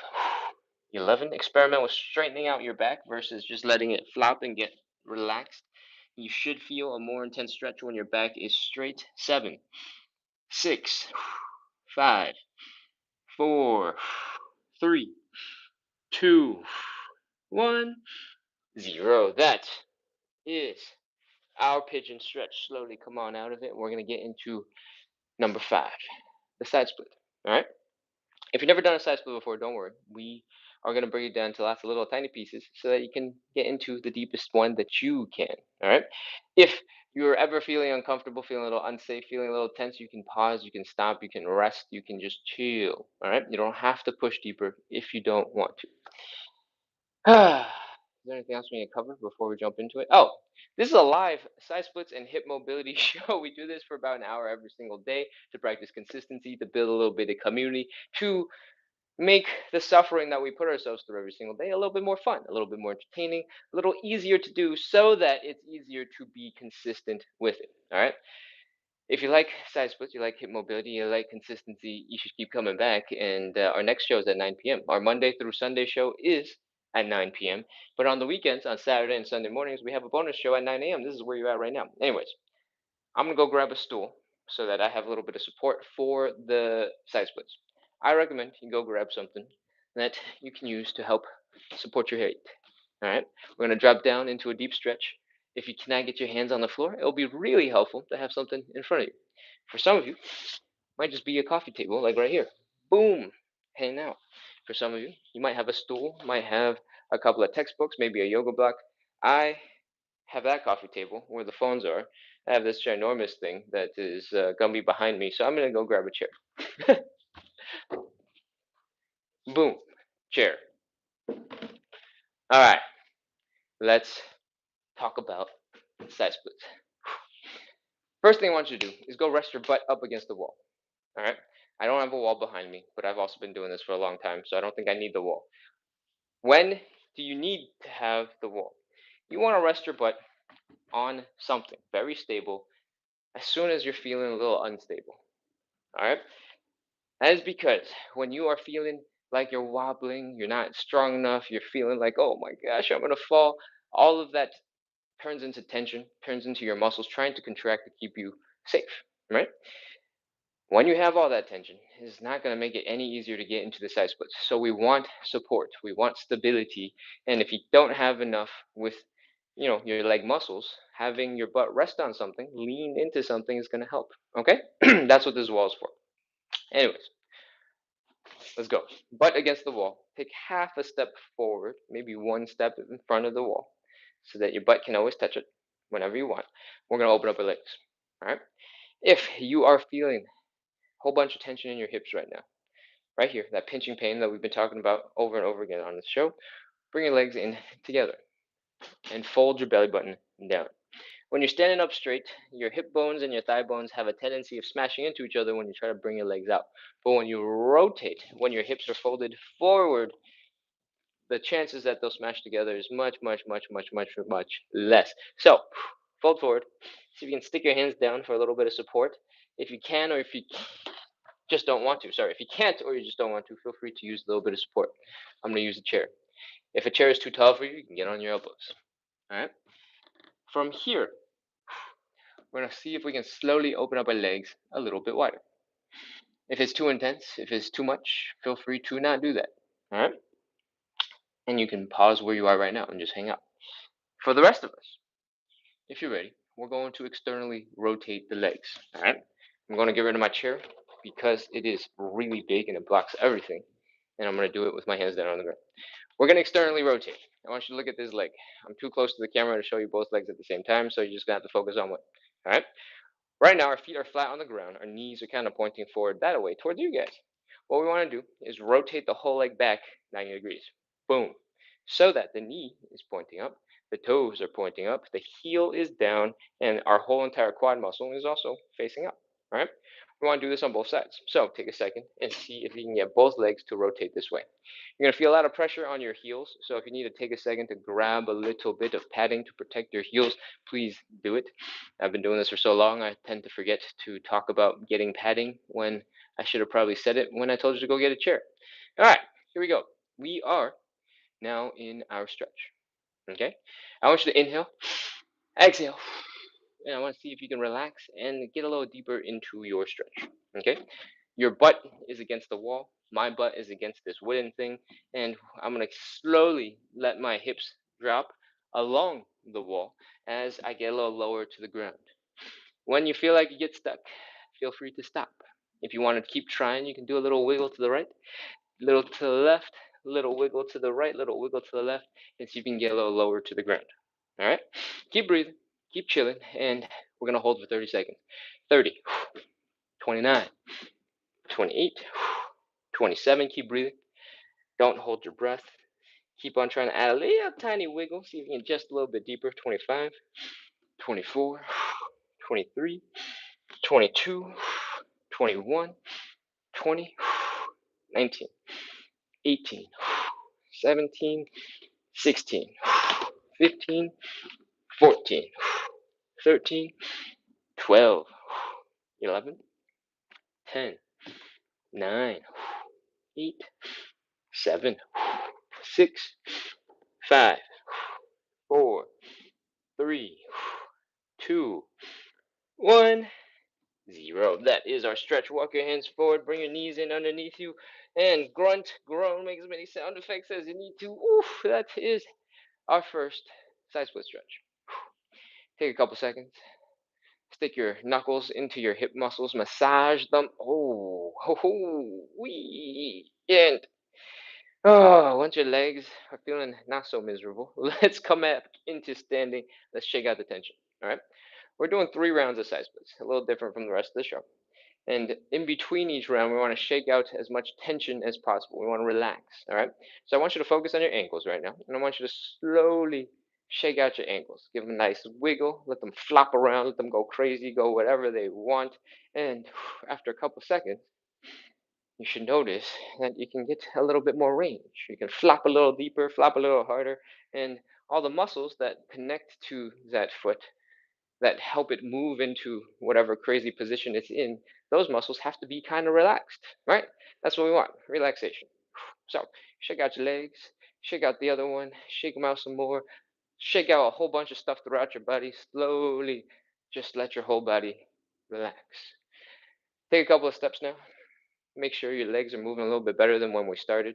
11. Experiment with straightening out your back versus just letting it flop and get relaxed. You should feel a more intense stretch when your back is straight. 7, 6, 5, 4, 3, 2, 1, 0. That is our pigeon stretch. Slowly come on out of it. We're going to get into number 5, the side split. All right. If you've never done a side split before, don't worry. We are going to break it down to lots of little tiny pieces so that you can get into the deepest one that you can. All right. If you're ever feeling uncomfortable, feeling a little unsafe, feeling a little tense, you can pause, you can stop, you can rest, you can just chill. All right. You don't have to push deeper if you don't want to. Is there anything else we need to cover before we jump into it? Oh, this is a live side splits and hip mobility show. We do this for about an hour every single day to practice consistency, to build a little bit of community, to make the suffering that we put ourselves through every single day a little bit more fun, a little bit more entertaining, a little easier to do so that it's easier to be consistent with it. All right. If you like side splits, you like hip mobility, you like consistency, you should keep coming back. And our next show is at 9 p.m. Our Monday through Sunday show is at 9 p.m. But on the weekends, on Saturday and Sunday mornings, we have a bonus show at 9 a.m. This is where you're at right now. Anyways, I'm gonna go grab a stool so that I have a little bit of support for the side splits. I recommend you go grab something that you can use to help support your height. All right, we're gonna drop down into a deep stretch. If you cannot get your hands on the floor, it'll be really helpful to have something in front of you. For some of you, it might just be a coffee table, like right here. Boom, hanging out. For some of you, you might have a stool, might have a couple of textbooks, maybe a yoga block. I have that coffee table where the phones are. I have this ginormous thing that is gonna be behind me, so I'm gonna go grab a chair. Boom, chair. All right, let's talk about side splits. First thing I want you to do is go rest your butt up against the wall. All right. I don't have a wall behind me, but I've also been doing this for a long time, so I don't think I need the wall. When do you need to have the wall? You want to rest your butt on something very stable as soon as you're feeling a little unstable. All right. That is because when you are feeling like you're wobbling, you're not strong enough, you're feeling like, oh my gosh, I'm going to fall, all of that turns into tension, turns into your muscles trying to contract to keep you safe, right? When you have all that tension, it's not going to make it any easier to get into the side splits. So we want support, we want stability, and if you don't have enough with, your leg muscles, having your butt rest on something, lean into something is going to help. Okay, that's what this wall is for. Anyways, let's go. Butt against the wall. Take half a step forward, maybe one step in front of the wall, so that your butt can always touch it whenever you want. We're going to open up our legs. All right. If you are feeling a whole bunch of tension in your hips right now, right here, that pinching pain that we've been talking about over and over again on this show, bring your legs in together and fold your belly button down. When you're standing up straight, your hip bones and your thigh bones have a tendency of smashing into each other when you try to bring your legs out. But when you rotate, when your hips are folded forward, the chances that they'll smash together is much, much, much, much, much, much less. So, fold forward. See if you can stick your hands down for a little bit of support. If you can, or if you just don't want to. Sorry, if you can't or you just don't want to, feel free to use a little bit of support. I'm going to use a chair. If a chair is too tall for you, you can get on your elbows. All right. From here, we're going to see if we can slowly open up our legs a little bit wider. If it's too intense, if it's too much, feel free to not do that. All right. And you can pause where you are right now and just hang out. For the rest of us, if you're ready, we're going to externally rotate the legs. All right. I'm going to get rid of my chair because it is really big and it blocks everything. And I'm going to do it with my hands down on the ground. We're going to externally rotate. I want you to look at this leg. I'm too close to the camera to show you both legs at the same time, so you're just going to have to focus on one. All right? Right now, our feet are flat on the ground. Our knees are kind of pointing forward that way towards you guys. What we want to do is rotate the whole leg back 90 degrees. Boom. So that the knee is pointing up, the toes are pointing up, the heel is down, and our whole entire quad muscle is also facing up. All right? We want to do this on both sides. So take a second and see if you can get both legs to rotate this way. You're going to feel a lot of pressure on your heels, so if you need to take a second to grab a little bit of padding to protect your heels, please do it. I've been doing this for so long, I tend to forget to talk about getting padding when I should have probably said it when I told you to go get a chair. All right, here we go. We are now in our stretch. Okay? I want you to inhale, exhale, and I want to see if you can relax and get a little deeper into your stretch. Okay? Your butt is against the wall. My butt is against this wooden thing, and I'm gonna slowly let my hips drop along the wall as I get a little lower to the ground. When you feel like you get stuck, feel free to stop. If you want to keep trying, you can do a little wiggle to the right, little to the left, little wiggle to the right, little wiggle to the left, and see if you can get a little lower to the ground. All right? Keep breathing, keep chilling, and we're going to hold for 30 seconds. 30, 29, 28, 27. Keep breathing. Don't hold your breath. Keep on trying to add a little tiny wiggle. See if you can just a little bit deeper. 25, 24, 23, 22, 21, 20, 19, 18, 17, 16, 15, 14, 13, 12, 11, 10, 9, 8, 7, 6, 5, 4, 3, 2, 1, 0. That is our stretch. Walk your hands forward, bring your knees in underneath you, and grunt, groan, make as many sound effects as you need to. Oof, that is our first side split stretch. Take a couple seconds. Stick your knuckles into your hip muscles, massage them. Oh, ho, ho, wee. And once your legs are feeling not so miserable, let's come back into standing. Let's shake out the tension. All right. We're doing 3 rounds of side splits, a little different from the rest of the show. And in between each round, we want to shake out as much tension as possible. We want to relax. All right. So I want you to focus on your ankles right now, and I want you to slowly shake out your ankles. Give them a nice wiggle. Let them flop around. Let them go crazy. Go whatever they want. And after a couple seconds, you should notice that you can get a little bit more range. You can flop a little deeper, flop a little harder, and all the muscles that connect to that foot that help it move into whatever crazy position it's in, those muscles have to be kind of relaxed, right? That's what we want, relaxation. So shake out your legs, shake out the other one, shake them out some more, shake out a whole bunch of stuff throughout your body. Slowly, just let your whole body relax. Take a couple of steps now. Make sure your legs are moving a little bit better than when we started.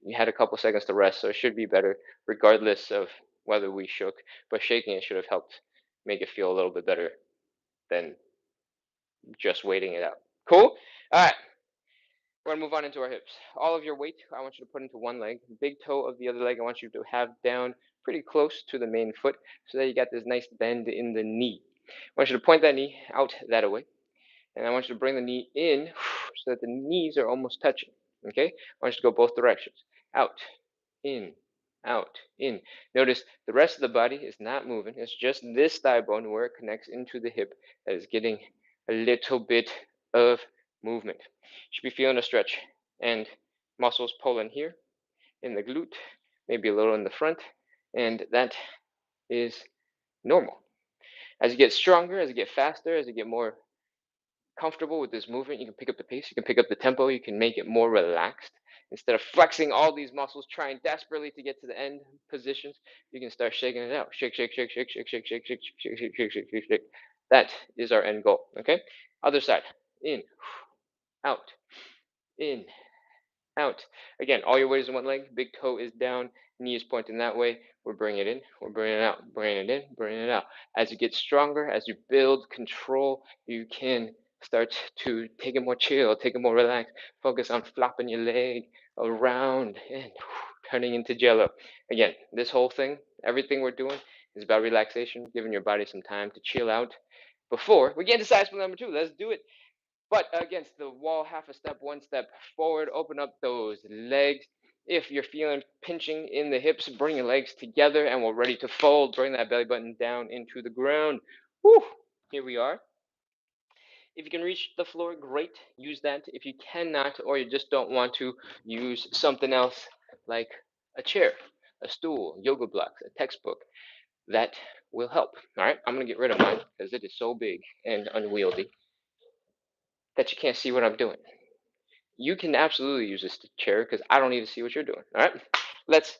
You had a couple seconds to rest, so it should be better, regardless of whether we shook. But shaking it should have helped make it feel a little bit better than just waiting it out. Cool? All right. We're gonna move on into our hips. All of your weight, I want you to put into one leg. Big toe of the other leg, I want you to have down pretty close to the main foot so that you got this nice bend in the knee. I want you to point that knee out that way. And I want you to bring the knee in so that the knees are almost touching. Okay? I want you to go both directions. Out, in, out, in. Notice the rest of the body is not moving. It's just this thigh bone where it connects into the hip that is getting a little bit of movement. You should be feeling a stretch and muscles pulling here in the glute, maybe a little in the front, and that is normal. As you get stronger, as you get faster, as you get more comfortable with this movement, you can pick up the pace, you can pick up the tempo, you can make it more relaxed. Instead of flexing all these muscles, trying desperately to get to the end positions, you can start shaking it out. Shake, shake, shake, shake, shake, shake, shake, shake, shake, shake, shake, shake, shake, shake. That is our end goal. Okay? Other side. In, out, in, out. Again, all your weight is in one leg, big toe is down, knee is pointing that way. We're bringing it in, we're bringing it out, bringing it in, bringing it out. As you get stronger, as you build control, you can start to take it more chill, take it more relaxed. Focus on flopping your leg around and turning into jello. Again, this whole thing, everything we're doing is about relaxation, giving your body some time to chill out before we get into side split number 2. Let's do it. But against the wall, half a step, one step forward, open up those legs. If you're feeling pinching in the hips, bring your legs together and we're ready to fold. Bring that belly button down into the ground. Woo! Here we are. If you can reach the floor, great. Use that. If you cannot or you just don't want to, use something else like a chair, a stool, yoga blocks, a textbook. That will help. All right, I'm going to get rid of mine because it is so big and unwieldy that you can't see what I'm doing. You can absolutely use this chair because I don't need to see what you're doing. All right, let's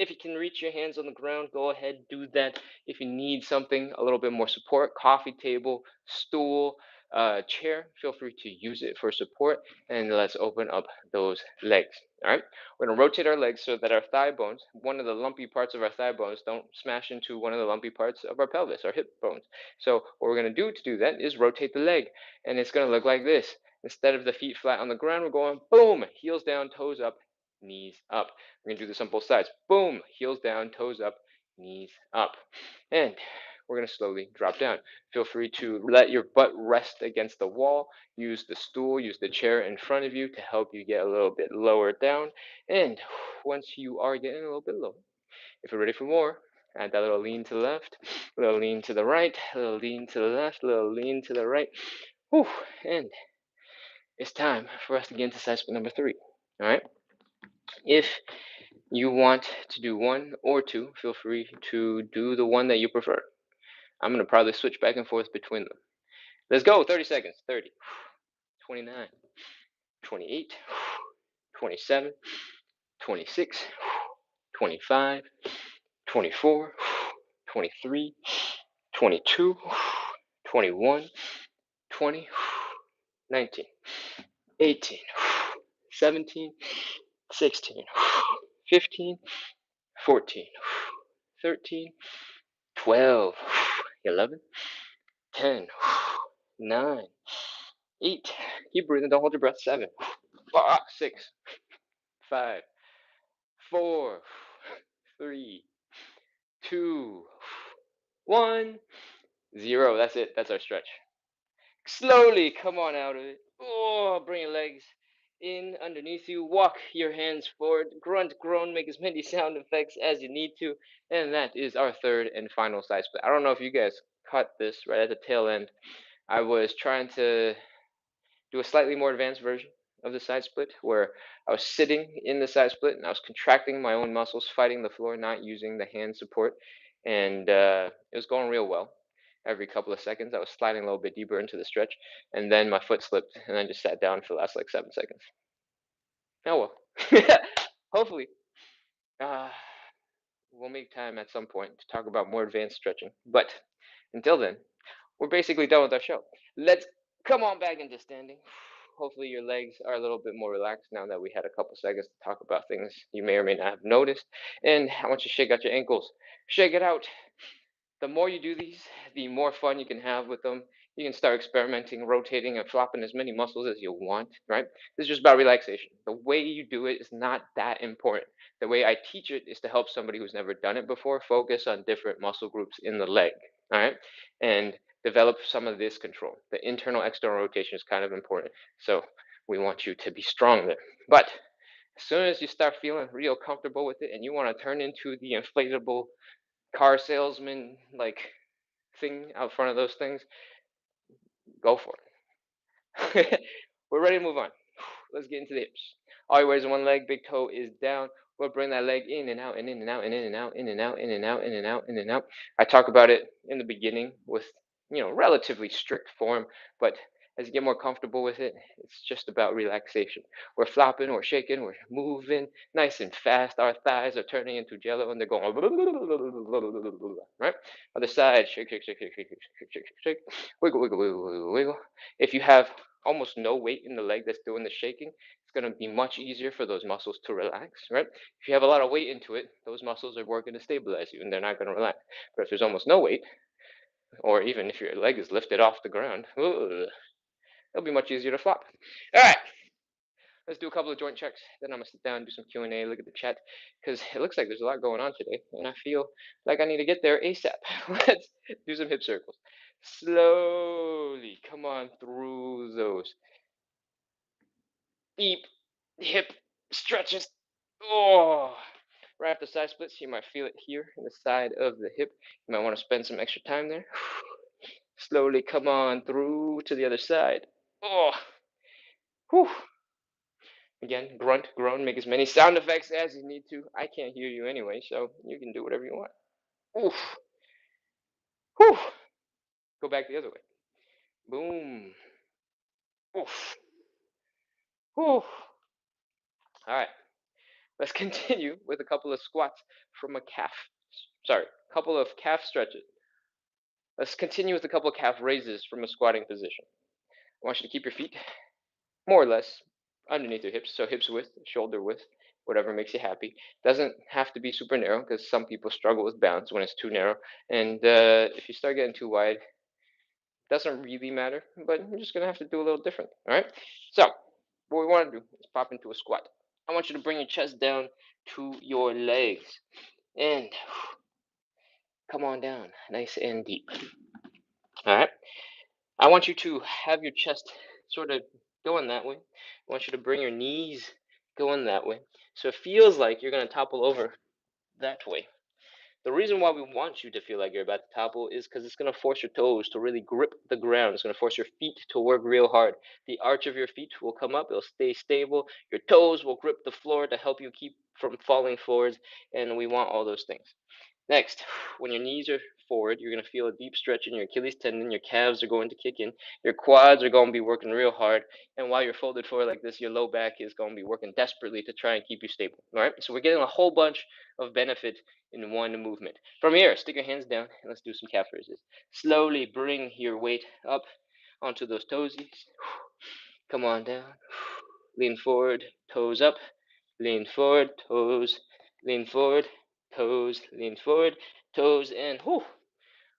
If you can reach your hands on the ground, go ahead, do that. If you need something, a little bit more support, coffee table, stool, chair, feel free to use it for support. And let's open up those legs. All right, we're gonna rotate our legs so that our thigh bones, one of the lumpy parts of our thigh bones, don't smash into one of the lumpy parts of our pelvis, our hip bones. So what we're gonna do to do that is rotate the leg, and it's gonna look like this. Instead of the feet flat on the ground, we're going boom, heels down, toes up, knees up. We're going to do this on both sides. Boom, heels down, toes up, knees up. And we're going to slowly drop down. Feel free to let your butt rest against the wall. Use the stool, use the chair in front of you to help you get a little bit lower down. And once you are getting a little bit lower, if you're ready for more, add that little lean to the left, a little lean to the right, a little lean to the left, a little lean to the right. Whew, and it's time for us to get into side split number 3. All right. If you want to do one or two, feel free to do the one that you prefer. I'm going to probably switch back and forth between them. Let's go. 30 seconds. 30, 29, 28, 27, 26, 25, 24, 23, 22, 21, 20, 19, 18, 17, 16, 15, 14, 13, 12, 11, 10, 9, 8. Keep breathing. Don't hold your breath. 7, 6, 5, 4, 3, 2, 1, 0. That's it. That's our stretch. Slowly come on out of it. Oh, bring your legs in underneath you. Walk your hands forward. Grunt, groan, make as many sound effects as you need to. And that is our third and final side split. I don't know if you guys caught this right at the tail end. I was trying to do a slightly more advanced version of the side split where I was sitting in the side split and I was contracting my own muscles, fighting the floor, not using the hand support. And it was going real well. Every couple of seconds, I was sliding a little bit deeper into the stretch, and then my foot slipped, and I just sat down for the last like 7 seconds. Oh well. Hopefully, uh, we'll make time at some point to talk about more advanced stretching. But until then, we're basically done with our show. Let's come on back into standing. Hopefully, your legs are a little bit more relaxed now that we had a couple seconds to talk about things you may or may not have noticed. And I want you to shake out your ankles. Shake it out. The more you do these, the more fun you can have with them. You can start experimenting, rotating, and flopping as many muscles as you want, right? This is just about relaxation. The way you do it is not that important. The way I teach it is to help somebody who's never done it before focus on different muscle groups in the leg, all right? And develop some of this control. The internal external rotation is kind of important. So we want you to be strong there. But as soon as you start feeling real comfortable with it and you want to turn into the inflatable car salesman like thing out front of those things, go for it. We're ready to move on. Let's get into the hips. All your weight is in one leg, big toe is down. We'll bring that leg in and out and in and out and in and out, in and out, in and out, in and out, in and out. I talk about it in the beginning with, relatively strict form, but as you get more comfortable with it, it's just about relaxation. We're flopping, we're shaking, we're moving nice and fast. Our thighs are turning into jello and they're going right. Other side, shake, shake, shake, shake, shake, shake, shake, shake, shake, wiggle, wiggle, wiggle, wiggle, wiggle. If you have almost no weight in the leg that's doing the shaking, it's going to be much easier for those muscles to relax, right? If you have a lot of weight into it, those muscles are working to stabilize you and they're not going to relax. But if there's almost no weight, or even if your leg is lifted off the ground, it'll be much easier to flop. All right, let's do a couple of joint checks. Then I'm going to sit down, do some Q&A, look at the chat, because it looks like there's a lot going on today, and I feel like I need to get there ASAP. Let's do some hip circles. Slowly come on through those deep hip stretches. Oh, right after side splits, you might feel it here in the side of the hip. You might want to spend some extra time there. Slowly come on through to the other side. Oh, whew. Again, grunt, groan, make as many sound effects as you need to. I can't hear you anyway, so you can do whatever you want. Oof. Whew. Go back the other way. Boom. Oof. Whew. All right. Let's continue with a couple of squats from a calf. Sorry, a couple of calf stretches. Let's continue with a couple of calf raises from a squatting position. I want you to keep your feet more or less underneath your hips, so hips width, shoulder width, whatever makes you happy. Doesn't have to be super narrow because some people struggle with balance when it's too narrow, and if you start getting too wide, doesn't really matter. But you're just gonna have to do a little different. All right. So what we want to do is pop into a squat. I want you to bring your chest down to your legs and come on down, nice and deep. All right. I want you to have your chest sort of going that way. I want you to bring your knees going that way. So it feels like you're going to topple over that way. The reason why we want you to feel like you're about to topple is because it's going to force your toes to really grip the ground. It's going to force your feet to work real hard. The arch of your feet will come up, it'll stay stable. Your toes will grip the floor to help you keep from falling forwards. And we want all those things. Next, when your knees are forward, you're going to feel a deep stretch in your Achilles tendon. Your calves are going to kick in. Your quads are going to be working real hard. And while you're folded forward like this, your low back is going to be working desperately to try and keep you stable. All right? So we're getting a whole bunch of benefit in one movement. From here, stick your hands down and let's do some calf raises. Slowly bring your weight up onto those toesies. Come on down. Lean forward, toes up. Lean forward, toes. Lean forward, toes. Lean forward, toes. And whew,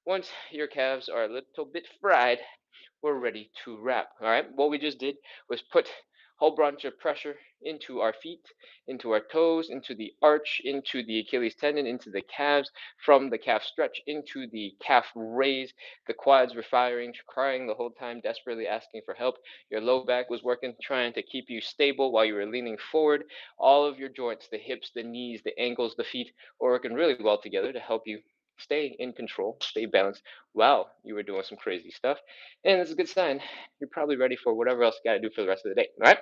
once your calves are a little bit fried, we're ready to wrap. All right. What we just did was put a whole bunch of pressure into our feet, into our toes, into the arch, into the Achilles tendon, into the calves, from the calf stretch into the calf raise. The quads were firing, crying the whole time, desperately asking for help. Your low back was working, trying to keep you stable while you were leaning forward. All of your joints, the hips, the knees, the ankles, the feet, were working really well together to help you stay in control, stay balanced while you were doing some crazy stuff. And it's a good sign. You're probably ready for whatever else you got to do for the rest of the day. All right.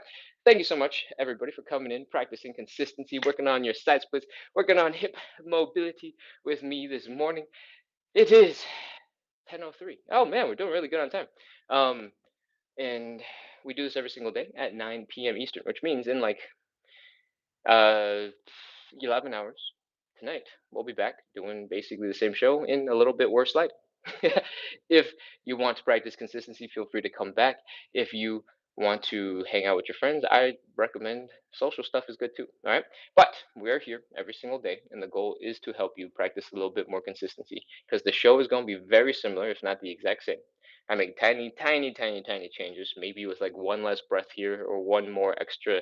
Thank you so much, everybody, for coming in, practicing consistency, working on your side splits, working on hip mobility with me this morning. It is 10:03. Oh man, we're doing really good on time. Um, and we do this every single day at 9 p.m. Eastern, which means in like uh 11 hours tonight we'll be back doing basically the same show in a little bit worse light. If you want to practice consistency, feel free to come back. If you want to hang out with your friends, I recommend social stuff is good too. All right. But we're here every single day, and the goal is to help you practice a little bit more consistency because the show is going to be very similar, if not the exact same. I make tiny, tiny, tiny, tiny changes, maybe with like one less breath here or one more extra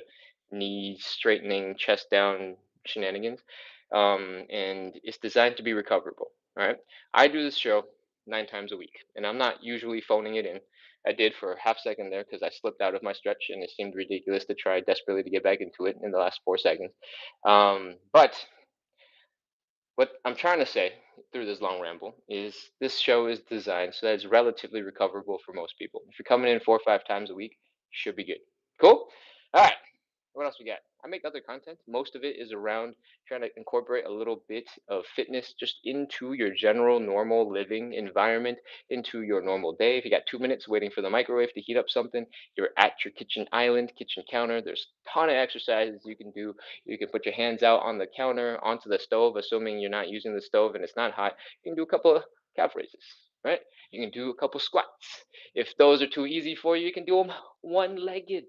knee straightening, chest down shenanigans. And it's designed to be recoverable. All right. I do this show 9 times a week, and I'm not usually phoning it in. I did for a half second there because I slipped out of my stretch and it seemed ridiculous to try desperately to get back into it in the last 4 seconds. But what I'm trying to say through this long ramble is this show is designed so that it's relatively recoverable for most people. If you're coming in 4 or 5 times a week, you should be good. Cool? All right. What else we got? I make other content. Most of it is around trying to incorporate a little bit of fitness just into your general normal living environment, into your normal day. If you got 2 minutes waiting for the microwave to heat up something, you're at your kitchen island, kitchen counter. There's a ton of exercises you can do. You can put your hands out on the counter, onto the stove, assuming you're not using the stove and it's not hot. You can do a couple of calf raises, right? You can do a couple squats. If those are too easy for you, you can do them one-legged.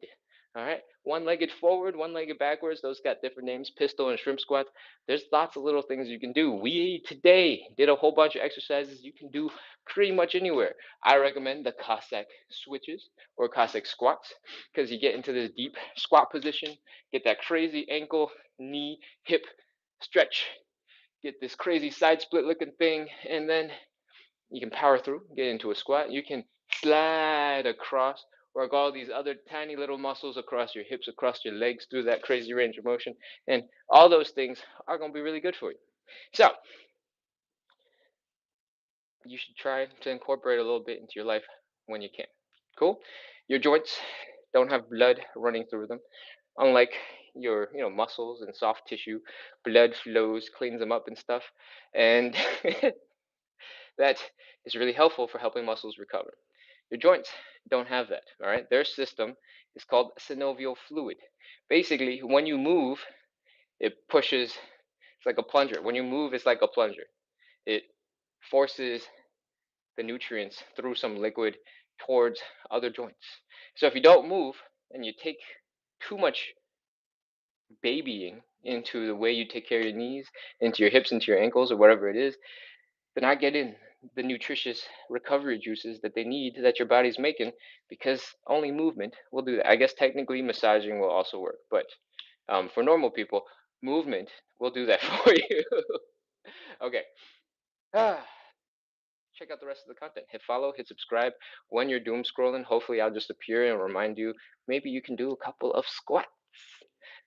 All right, one-legged forward, one-legged backwards. Those got different names, pistol and shrimp squats. There's lots of little things you can do. We today did a whole bunch of exercises you can do pretty much anywhere. I recommend the Cossack switches or Cossack squats because you get into this deep squat position, get that crazy ankle, knee, hip stretch, get this crazy side split looking thing, and then you can power through, get into a squat. You can slide across, work all these other tiny little muscles across your hips, across your legs through that crazy range of motion. And all those things are going to be really good for you. So you should try to incorporate a little bit into your life when you can. Cool? Your joints don't have blood running through them. Unlike your muscles and soft tissue, blood flows, cleans them up and stuff. And that is really helpful for helping muscles recover. Your joints don't have that, all right? Their system is called synovial fluid. Basically, when you move, It pushes. It's like a plunger. When you move, it's like a plunger. It forces the nutrients through some liquid towards other joints. So if you don't move and you take too much babying into the way you take care of your knees, into your hips, into your ankles, or whatever it is, they're not getting the nutritious recovery juices that they need that your body's making because only movement will do that. I guess technically massaging will also work, but for normal people, movement will do that for you. Okay. Ah, check out the rest of the content. Hit follow, hit subscribe. When you're doom scrolling, hopefully I'll just appear and remind you maybe you can do a couple of squats.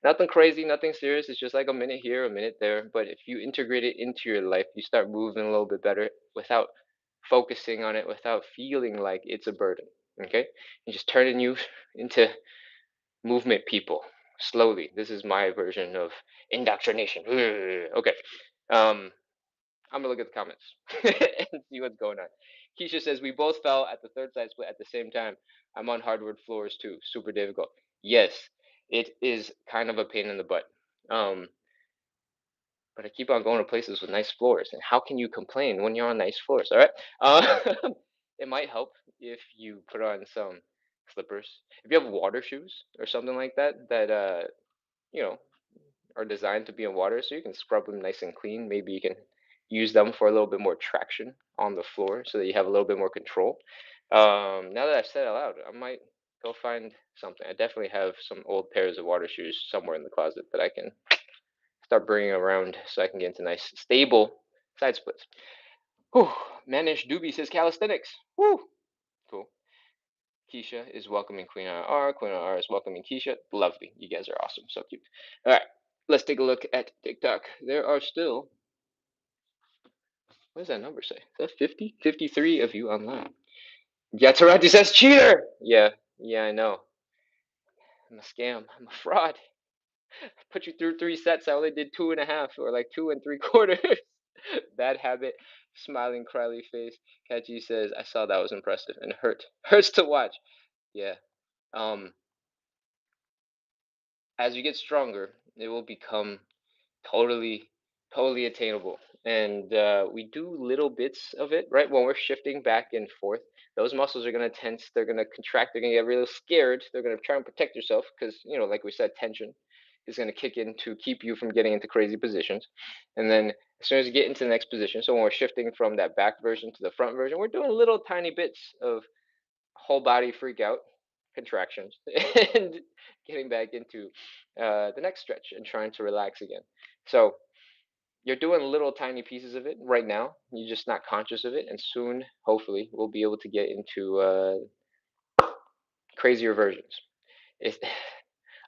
Nothing crazy, nothing serious. It's just like a minute here, a minute there. But if you integrate it into your life, you start moving a little bit better without focusing on it, without feeling like it's a burden. Okay? And just turning you into movement people slowly. This is my version of indoctrination. Okay. I'm gonna look at the comments and see what's going on. Keisha says we both fell at the third side split at the same time. I'm on hardwood floors too. Super difficult. Yes, it is kind of a pain in the butt. Um, but I keep on going to places with nice floors, and how can you complain when you're on nice floors? All right. It might help if you put on some slippers. If you have water shoes or something like that, that you know, are designed to be in water, so you can scrub them nice and clean. Maybe you can use them for a little bit more traction on the floor so that you have a little bit more control. Now that I've said it out loud, I might go find something. I definitely have some old pairs of water shoes somewhere in the closet that I can start bringing around so I can get into nice, stable side splits. Whew. Manish Doobie says calisthenics. Woo. Cool. Keisha is welcoming Queen RR. Queen RR is welcoming Keisha. Lovely. You guys are awesome. So cute. All right. Let's take a look at TikTok. There are still, what does that number say? Is that 50? 53 of you online. Yatarati says cheater. Yeah. Yeah, I know. I'm a scam. I'm a fraud. Put you through 3 sets. I only did 2.5 or like 2 3/4. Bad habit. Smiling, cryly face. Kaji says, I saw that was impressive and hurts to watch. Yeah. Um, as you get stronger, it will become totally totally attainable, and we do little bits of it, right? When we're shifting back and forth, those muscles are going to tense, they're going to contract, they're going to get really scared, they're going to try and protect yourself because, like we said, tension is going to kick in to keep you from getting into crazy positions. And then as soon as you get into the next position, so when we're shifting from that back version to the front version, we're doing little tiny bits of whole body freak out contractions and getting back into the next stretch and trying to relax again. So you're doing little tiny pieces of it right now. You're just not conscious of it, and soon, hopefully, we'll be able to get into crazier versions. It,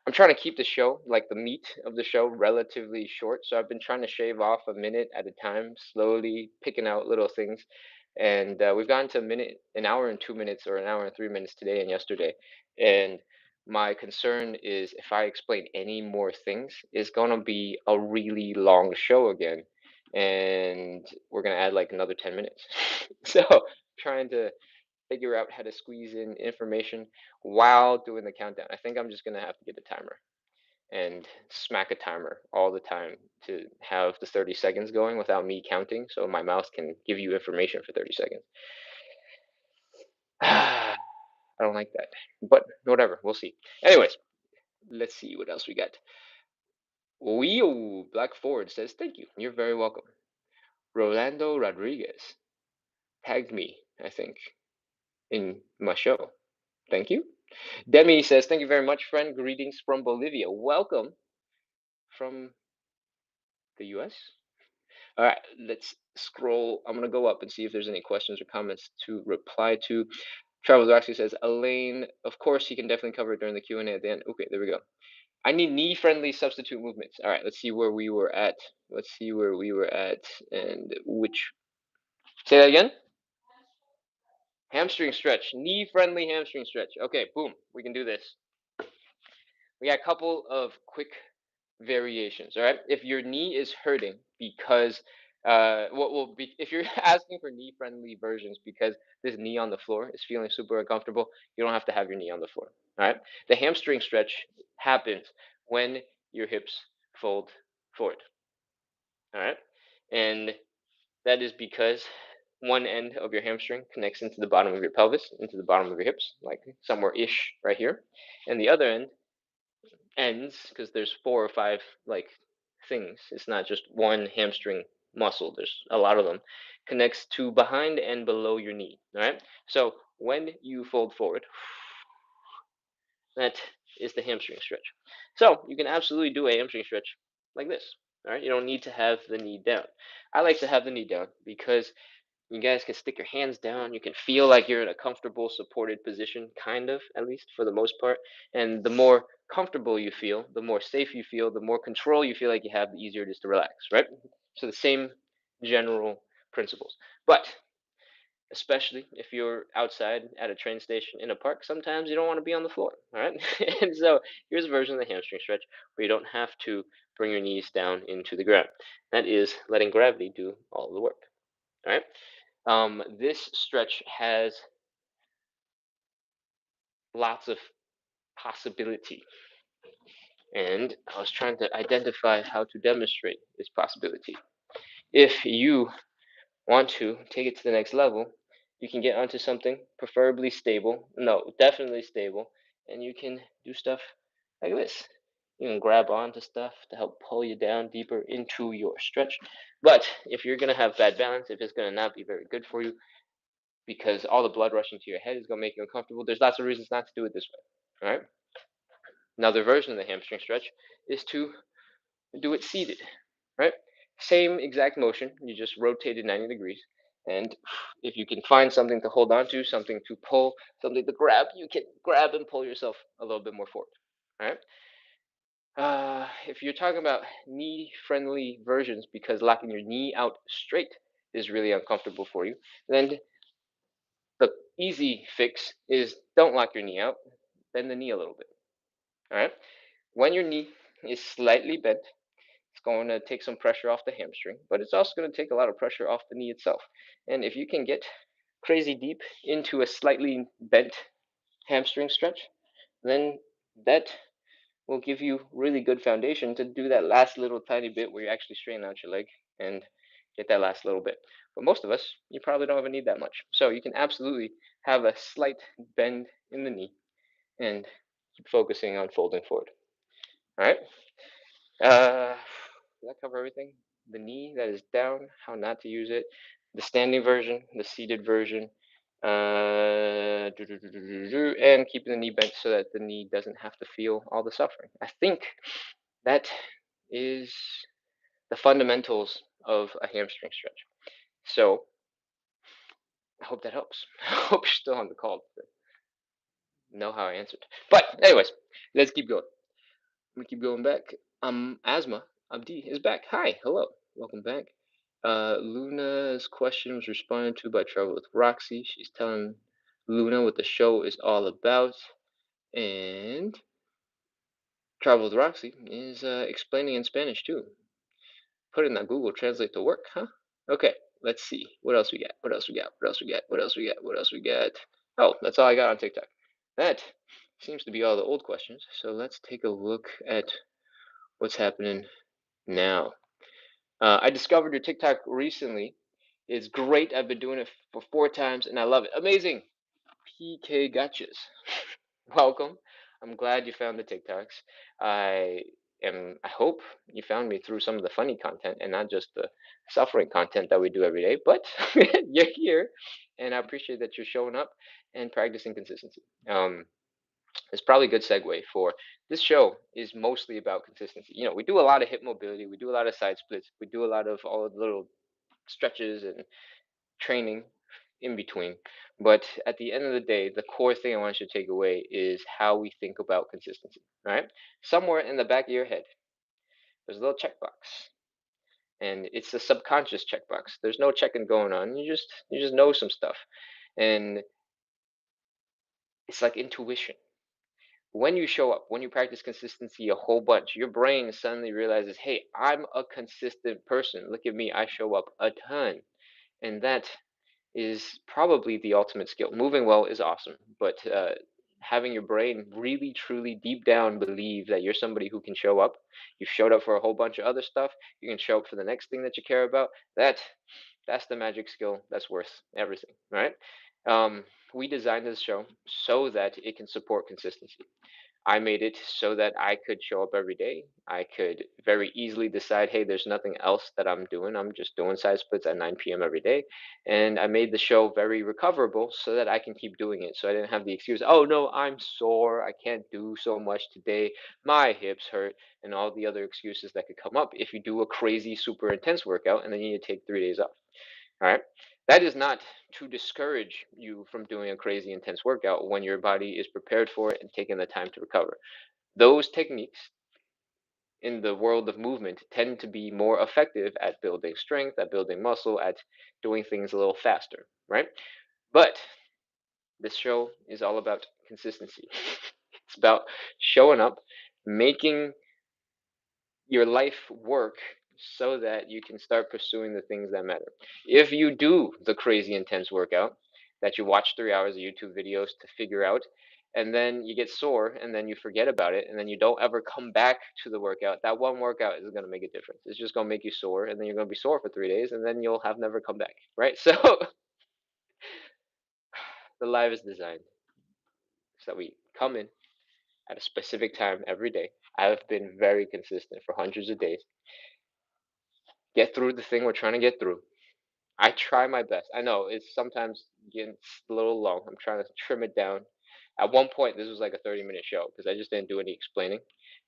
I'm trying to keep the show, like the meat of the show, relatively short. So I've been trying to shave off a minute at a time, slowly picking out little things. And we've gotten to a minute, an hour and 2 minutes, or an hour and 3 minutes today and yesterday. And my concern is if I explain any more things, it's going to be a really long show again. And we're going to add like another 10 minutes. So trying to figure out how to squeeze in information while doing the countdown. I think I'm just gonna have to get a timer and smack a timer all the time to have the 30 seconds going without me counting, so my mouse can give you information for 30 seconds. I don't like that, but whatever, we'll see. Anyways, let's see what else we got. Wee Black Ford says, thank you. You're very welcome. Rolando Rodriguez tagged me, I think, in my show. Thank you. Demi says, thank you very much, friend. Greetings from Bolivia. Welcome from the US. All right, let's scroll. I'm going to go up and see if there's any questions or comments to reply to. Travels actually says, Elaine, of course, he can definitely cover it during the Q&A at the end. Okay, there we go. I need knee-friendly substitute movements. All right, let's see where we were at. Let's see where we were at and which. Say that again? Hamstring stretch. Knee-friendly hamstring stretch. Okay, boom. We can do this. We got a couple of quick variations. All right. If your knee is hurting because, if you're asking for knee friendly versions because this knee on the floor is feeling super uncomfortable, you don't have to have your knee on the floor. All right. The hamstring stretch happens when your hips fold forward. All right, and that is because one end of your hamstring connects into the bottom of your pelvis, into the bottom of your hips, like somewhere ish right here, and the other end ends because there's four or five like things. It's not just one hamstring muscle. There's a lot of them. Connects to behind and below your knee. All right. So when you fold forward, that is the hamstring stretch. So you can absolutely do a hamstring stretch like this. All right. You don't need to have the knee down. I like to have the knee down because you guys can stick your hands down. You can feel like you're in a comfortable, supported position, kind of, at least for the most part. And the more comfortable you feel, the more safe you feel, the more control you feel like you have, the easier it is to relax, right? So the same general principles. But especially if you're outside at a train station in a park, sometimes you don't want to be on the floor, all right? And so here's a version of the hamstring stretch where you don't have to bring your knees down into the ground. That is letting gravity do all the work, all right? This stretch has lots of possibility, and I was trying to identify how to demonstrate this possibility. If you want to take it to the next level, you can get onto something preferably stable, no, definitely stable, and you can do stuff like this. You can grab onto stuff to help pull you down deeper into your stretch. But if you're going to have bad balance, if it's going to not be very good for you, because all the blood rushing to your head is going to make you uncomfortable. There's lots of reasons not to do it this way. All right. Another version of the hamstring stretch is to do it seated. Right. Same exact motion. You just rotate it 90 degrees. And if you can find something to hold on to, something to pull, something to grab, you can grab and pull yourself a little bit more forward. All right. If you're talking about knee-friendly versions because locking your knee out straight is really uncomfortable for you, then the easy fix is don't lock your knee out, bend the knee a little bit. All right. When your knee is slightly bent, it's going to take some pressure off the hamstring, but it's also going to take a lot of pressure off the knee itself. And if you can get crazy deep into a slightly bent hamstring stretch, then that will give you really good foundation to do that last little tiny bit where you actually straighten out your leg and get that last little bit. But most of us, you probably don't even need that much. So you can absolutely have a slight bend in the knee and keep focusing on folding forward. All right. Did that cover everything? The knee that is down, how not to use it, the standing version, the seated version, and keeping the knee bent so that the knee doesn't have to feel all the suffering. I think that is the fundamentals of a hamstring stretch. So I hope that helps. I hope you're still on the call to know how I answered. But anyways, let's keep going. We keep going back. Asthma Abdi is back. Hi, hello, welcome back. Luna's question was responded to by Travel with Roxy. She's telling Luna what the show is all about, and Travel with Roxy is explaining in Spanish too. Put it in that Google Translate to work, huh? Okay, let's see. What else we got? What else we got? What else we got? What else we got? What else we got? Oh, that's all I got on TikTok. That seems to be all the old questions. So let's take a look at what's happening now. I discovered your TikTok recently. It's great. I've been doing it for 4 times and I love it. Amazing. PK Gotchas. Welcome. I'm glad you found the TikToks. I I hope you found me through some of the funny content and not just the suffering content that we do every day, but you're here and I appreciate that you're showing up and practicing consistency. It's probably a good segue for this show is mostly about consistency. We do a lot of hip mobility, we do a lot of side splits, we do a lot of all of the little stretches and training in between. But at the end of the day, the core thing I want you to take away is how we think about consistency. Right? Somewhere in the back of your head, there's a little checkbox. And it's a subconscious checkbox. There's no checking going on. You just know some stuff. And it's like intuition. When you show up, when you practice consistency a whole bunch, your brain suddenly realizes, hey, I'm a consistent person. Look at me, I show up a ton. And that is probably the ultimate skill. Moving well is awesome, but having your brain really, truly, deep down believe that you're somebody who can show up. You've showed up for a whole bunch of other stuff. You can show up for the next thing that you care about. That's the magic skill that's worth everything, right? Um, we designed this show so that it can support consistency. I made it so that I could show up every day. I could very easily decide, hey, there's nothing else that I'm doing. I'm just doing side splits at 9 p.m. every day. And I made the show very recoverable so that I can keep doing it. So I didn't have the excuse, oh no, I'm sore. I can't do so much today. My hips hurt, and all the other excuses that could come up if you do a crazy, super intense workout and then you need to take 3 days off. All right. That is not to discourage you from doing a crazy intense workout when your body is prepared for it and taking the time to recover. Those techniques in the world of movement tend to be more effective at building strength, at building muscle, at doing things a little faster, right? But this show is all about consistency. It's about showing up, making your life work so that you can start pursuing the things that matter. If you do the crazy intense workout that you watch 3 hours of YouTube videos to figure out, and then you get sore and then you forget about it and then you don't ever come back to the workout, that one workout is going to make a difference. It's just going to make you sore and then you're going to be sore for 3 days and then you'll have never come back, right? So the live is designed so that we come in at a specific time every day. I've been very consistent for hundreds of days. Get through the thing we're trying to get through. I try my best. I know it's sometimes getting a little long. I'm trying to trim it down. At one point, this was like a 30-minute show because I just didn't do any explaining.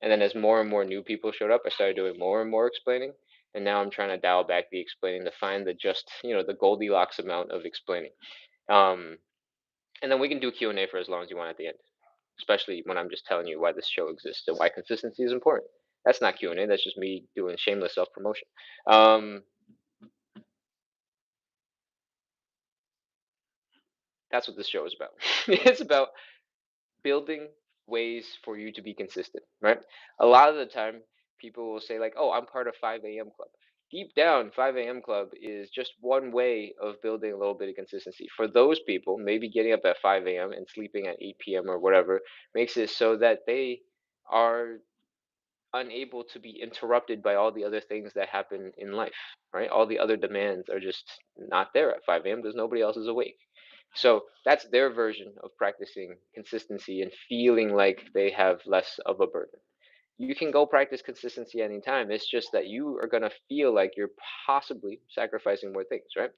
And then as more and more new people showed up, I started doing more and more explaining. And now I'm trying to dial back the explaining to find the just, the Goldilocks amount of explaining. Um, and then we can do Q&A for as long as you want at the end, especially when I'm just telling you why this show exists and why consistency is important. That's not Q&A. That's just me doing shameless self-promotion. Um, that's what this show is about. It's about building ways for you to be consistent, right? A lot of the time, people will say, like, oh, I'm part of 5 a.m. club. Deep down, 5 a.m. club is just one way of building a little bit of consistency. For those people, maybe getting up at 5 a.m. and sleeping at 8 p.m. or whatever makes it so that they are unable to be interrupted by all the other things that happen in life, right? All the other demands are just not there at 5 a.m. because nobody else is awake. So that's their version of practicing consistency and feeling like they have less of a burden. You can go practice consistency anytime. It's just that you are going to feel like you're possibly sacrificing more things, right?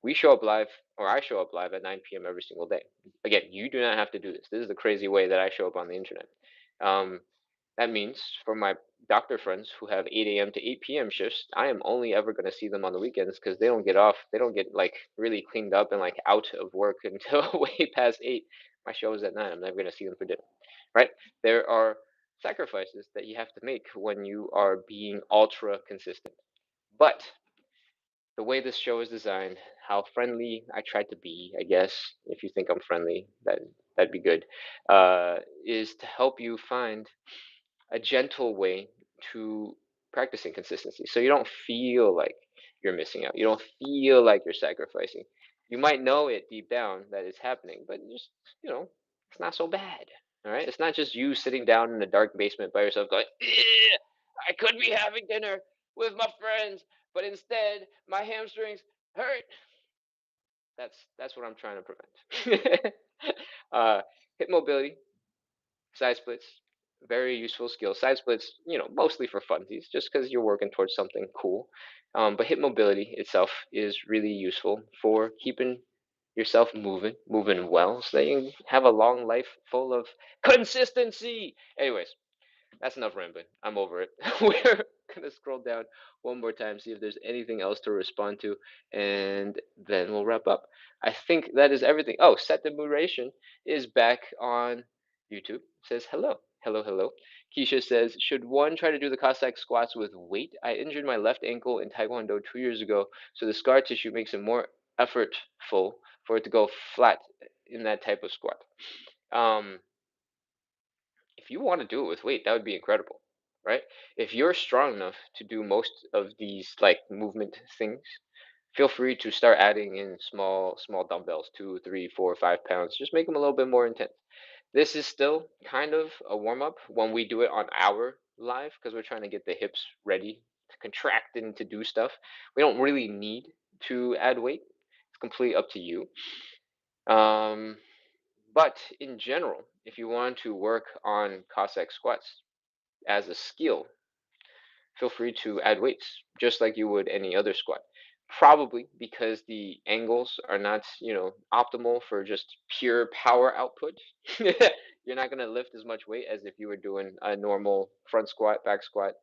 We show up live, or I show up live at 9 p.m. every single day. Again, you do not have to do this. This is the crazy way that I show up on the internet. Um, that means for my doctor friends who have 8 a.m. to 8 p.m. shifts, I am only ever going to see them on the weekends because they don't get off. They don't get like really cleaned up and like out of work until way past 8. My show is at 9. I'm never going to see them for dinner, right? There are sacrifices that you have to make when you are being ultra consistent. But the way this show is designed, how friendly I try to be, I guess, if you think I'm friendly, that'd be good, is to help you find a gentle way to practicing consistency so you don't feel like you're missing out. You don't feel like you're sacrificing. You might know it deep down that it's happening, but just, it's not so bad. All right? It's not just you sitting down in a dark basement by yourself going, "Ugh, I could be having dinner with my friends, but instead my hamstrings hurt." That's what I'm trying to prevent. uh, hip mobility, side splits, very useful skill. Side splits, mostly for funsies, just because you're working towards something cool. But hip mobility itself is really useful for keeping yourself moving well, so that you can have a long life full of consistency. Anyways, that's enough rambling. I'm over it. We're gonna scroll down one more time, see if there's anything else to respond to, and then we'll wrap up. I think that is everything. Oh, Set the Moderation is back on YouTube. Says hello. Hello, hello. Keisha says, should one try to do the Cossack squats with weight? I injured my left ankle in Taekwondo 2 years ago, so the scar tissue makes it more effortful for it to go flat in that type of squat. Um, if you want to do it with weight, that would be incredible, right? If you're strong enough to do most of these like movement things, feel free to start adding in small dumbbells, 2, 3, 4, 5 pounds. Just make them a little bit more intense. This is still kind of a warm up when we do it on our live because we're trying to get the hips ready to contract and to do stuff. We don't really need to add weight. It's completely up to you. Um, but in general, if you want to work on Cossack squats as a skill, feel free to add weights just like you would any other squat. Probably because the angles are not, optimal for just pure power output. You're not going to lift as much weight as if you were doing a normal front squat, back squat,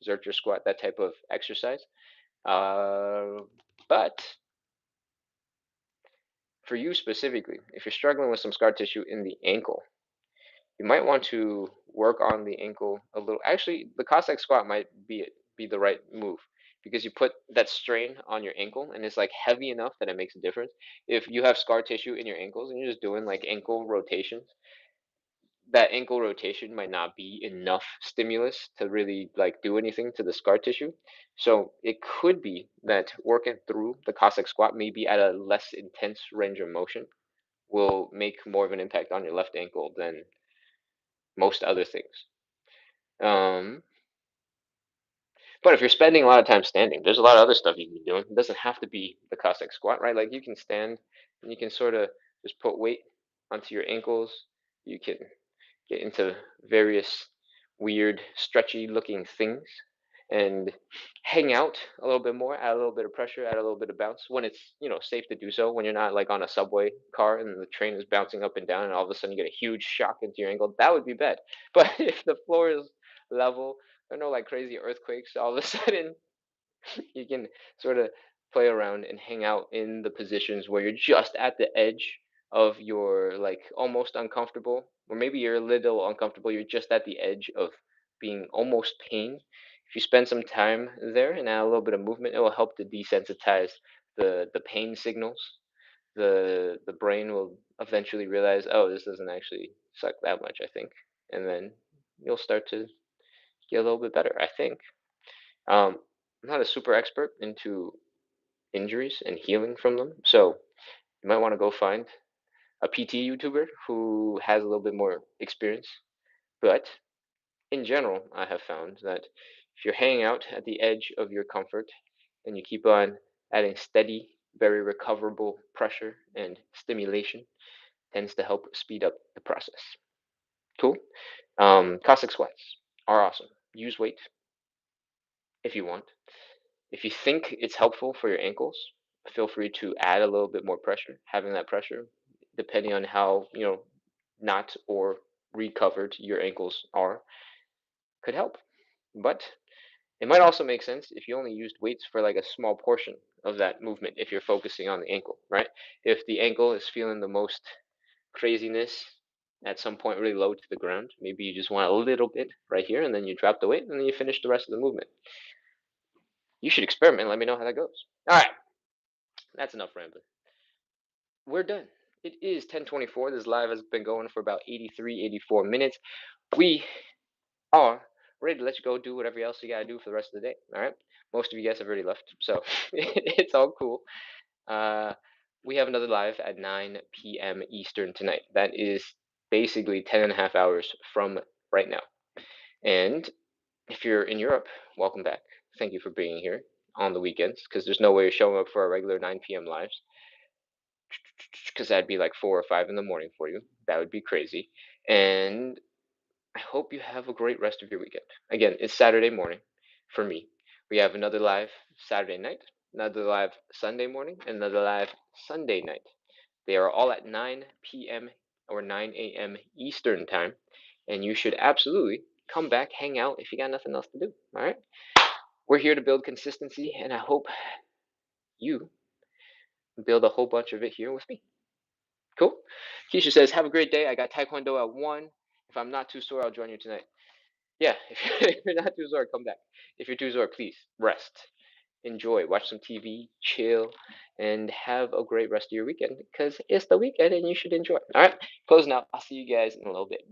zercher squat, that type of exercise. Uh, but for you specifically, if you're struggling with some scar tissue in the ankle, you might want to work on the ankle a little. Actually, the Cossack squat might be the right move because you put that strain on your ankle and it's like heavy enough that it makes a difference. If you have scar tissue in your ankles and you're just doing like ankle rotations, that ankle rotation might not be enough stimulus to really like do anything to the scar tissue. So it could be that working through the Cossack squat maybe at a less intense range of motion will make more of an impact on your left ankle than most other things. Um, but if you're spending a lot of time standing, there's a lot of other stuff you can be doing. It doesn't have to be the Cossack squat, right? Like you can stand and you can sort of just put weight onto your ankles. You can get into various weird, stretchy looking things and hang out a little bit more, add a little bit of pressure, add a little bit of bounce when it's, safe to do so, when you're not like on a subway car and the train is bouncing up and down and all of a sudden you get a huge shock into your ankle. That would be bad. But if the floor is level, there are no like crazy earthquakes, all of a sudden you can sort of play around and hang out in the positions where you're just at the edge of your like almost uncomfortable, or maybe you're a little uncomfortable, you're just at the edge of being almost pain. If you spend some time there and add a little bit of movement, it will help to desensitize the pain signals. The brain will eventually realize, oh, this doesn't actually suck that much, I think, and then you'll start to get a little bit better, I think. I'm not a super expert into injuries and healing from them, so you might want to go find a PT YouTuber who has a little bit more experience. But in general, I have found that if you're hanging out at the edge of your comfort and you keep on adding steady, very recoverable pressure and stimulation, tends to help speed up the process. Cool. Cossack squats are awesome. Use weight if you want. If you think it's helpful for your ankles, feel free to add a little bit more pressure. Having that pressure, depending on how, not or recovered your ankles are, could help. But it might also make sense if you only used weights for like a small portion of that movement if you're focusing on the ankle, right? If the ankle is feeling the most craziness at some point really low to the ground, maybe you just want a little bit right here and then you drop the weight and then you finish the rest of the movement. You should experiment and let me know how that goes. All right, that's enough rambling. We're done. It is 10:24. This live has been going for about 83, 84 minutes. We are ready to let you go do whatever else you got to do for the rest of the day. All right. Most of you guys have already left, so it's all cool. Uh, we have another live at 9 p.m. Eastern tonight. That is basically 10 and a half hours from right now. And if you're in Europe, welcome back. Thank you for being here on the weekends because there's no way you're showing up for our regular 9 p.m. lives. Because that'd be like 4 or 5 in the morning for you. That would be crazy. And I hope you have a great rest of your weekend. Again, it's Saturday morning for me. We have another live Saturday night, another live Sunday morning, and another live Sunday night. They are all at 9 p.m. or 9 a.m. Eastern time. And you should absolutely come back, hang out if you got nothing else to do. All right? We're here to build consistency, and I hope you build a whole bunch of it here with me. Cool. Keisha says, have a great day. I got Taekwondo at 1. If I'm not too sore, I'll join you tonight. Yeah, if you're not too sore, come back. If you're too sore, please rest. Enjoy. Watch some TV, chill, and have a great rest of your weekend because it's the weekend and you should enjoy. All right. Closing out. I'll see you guys in a little bit.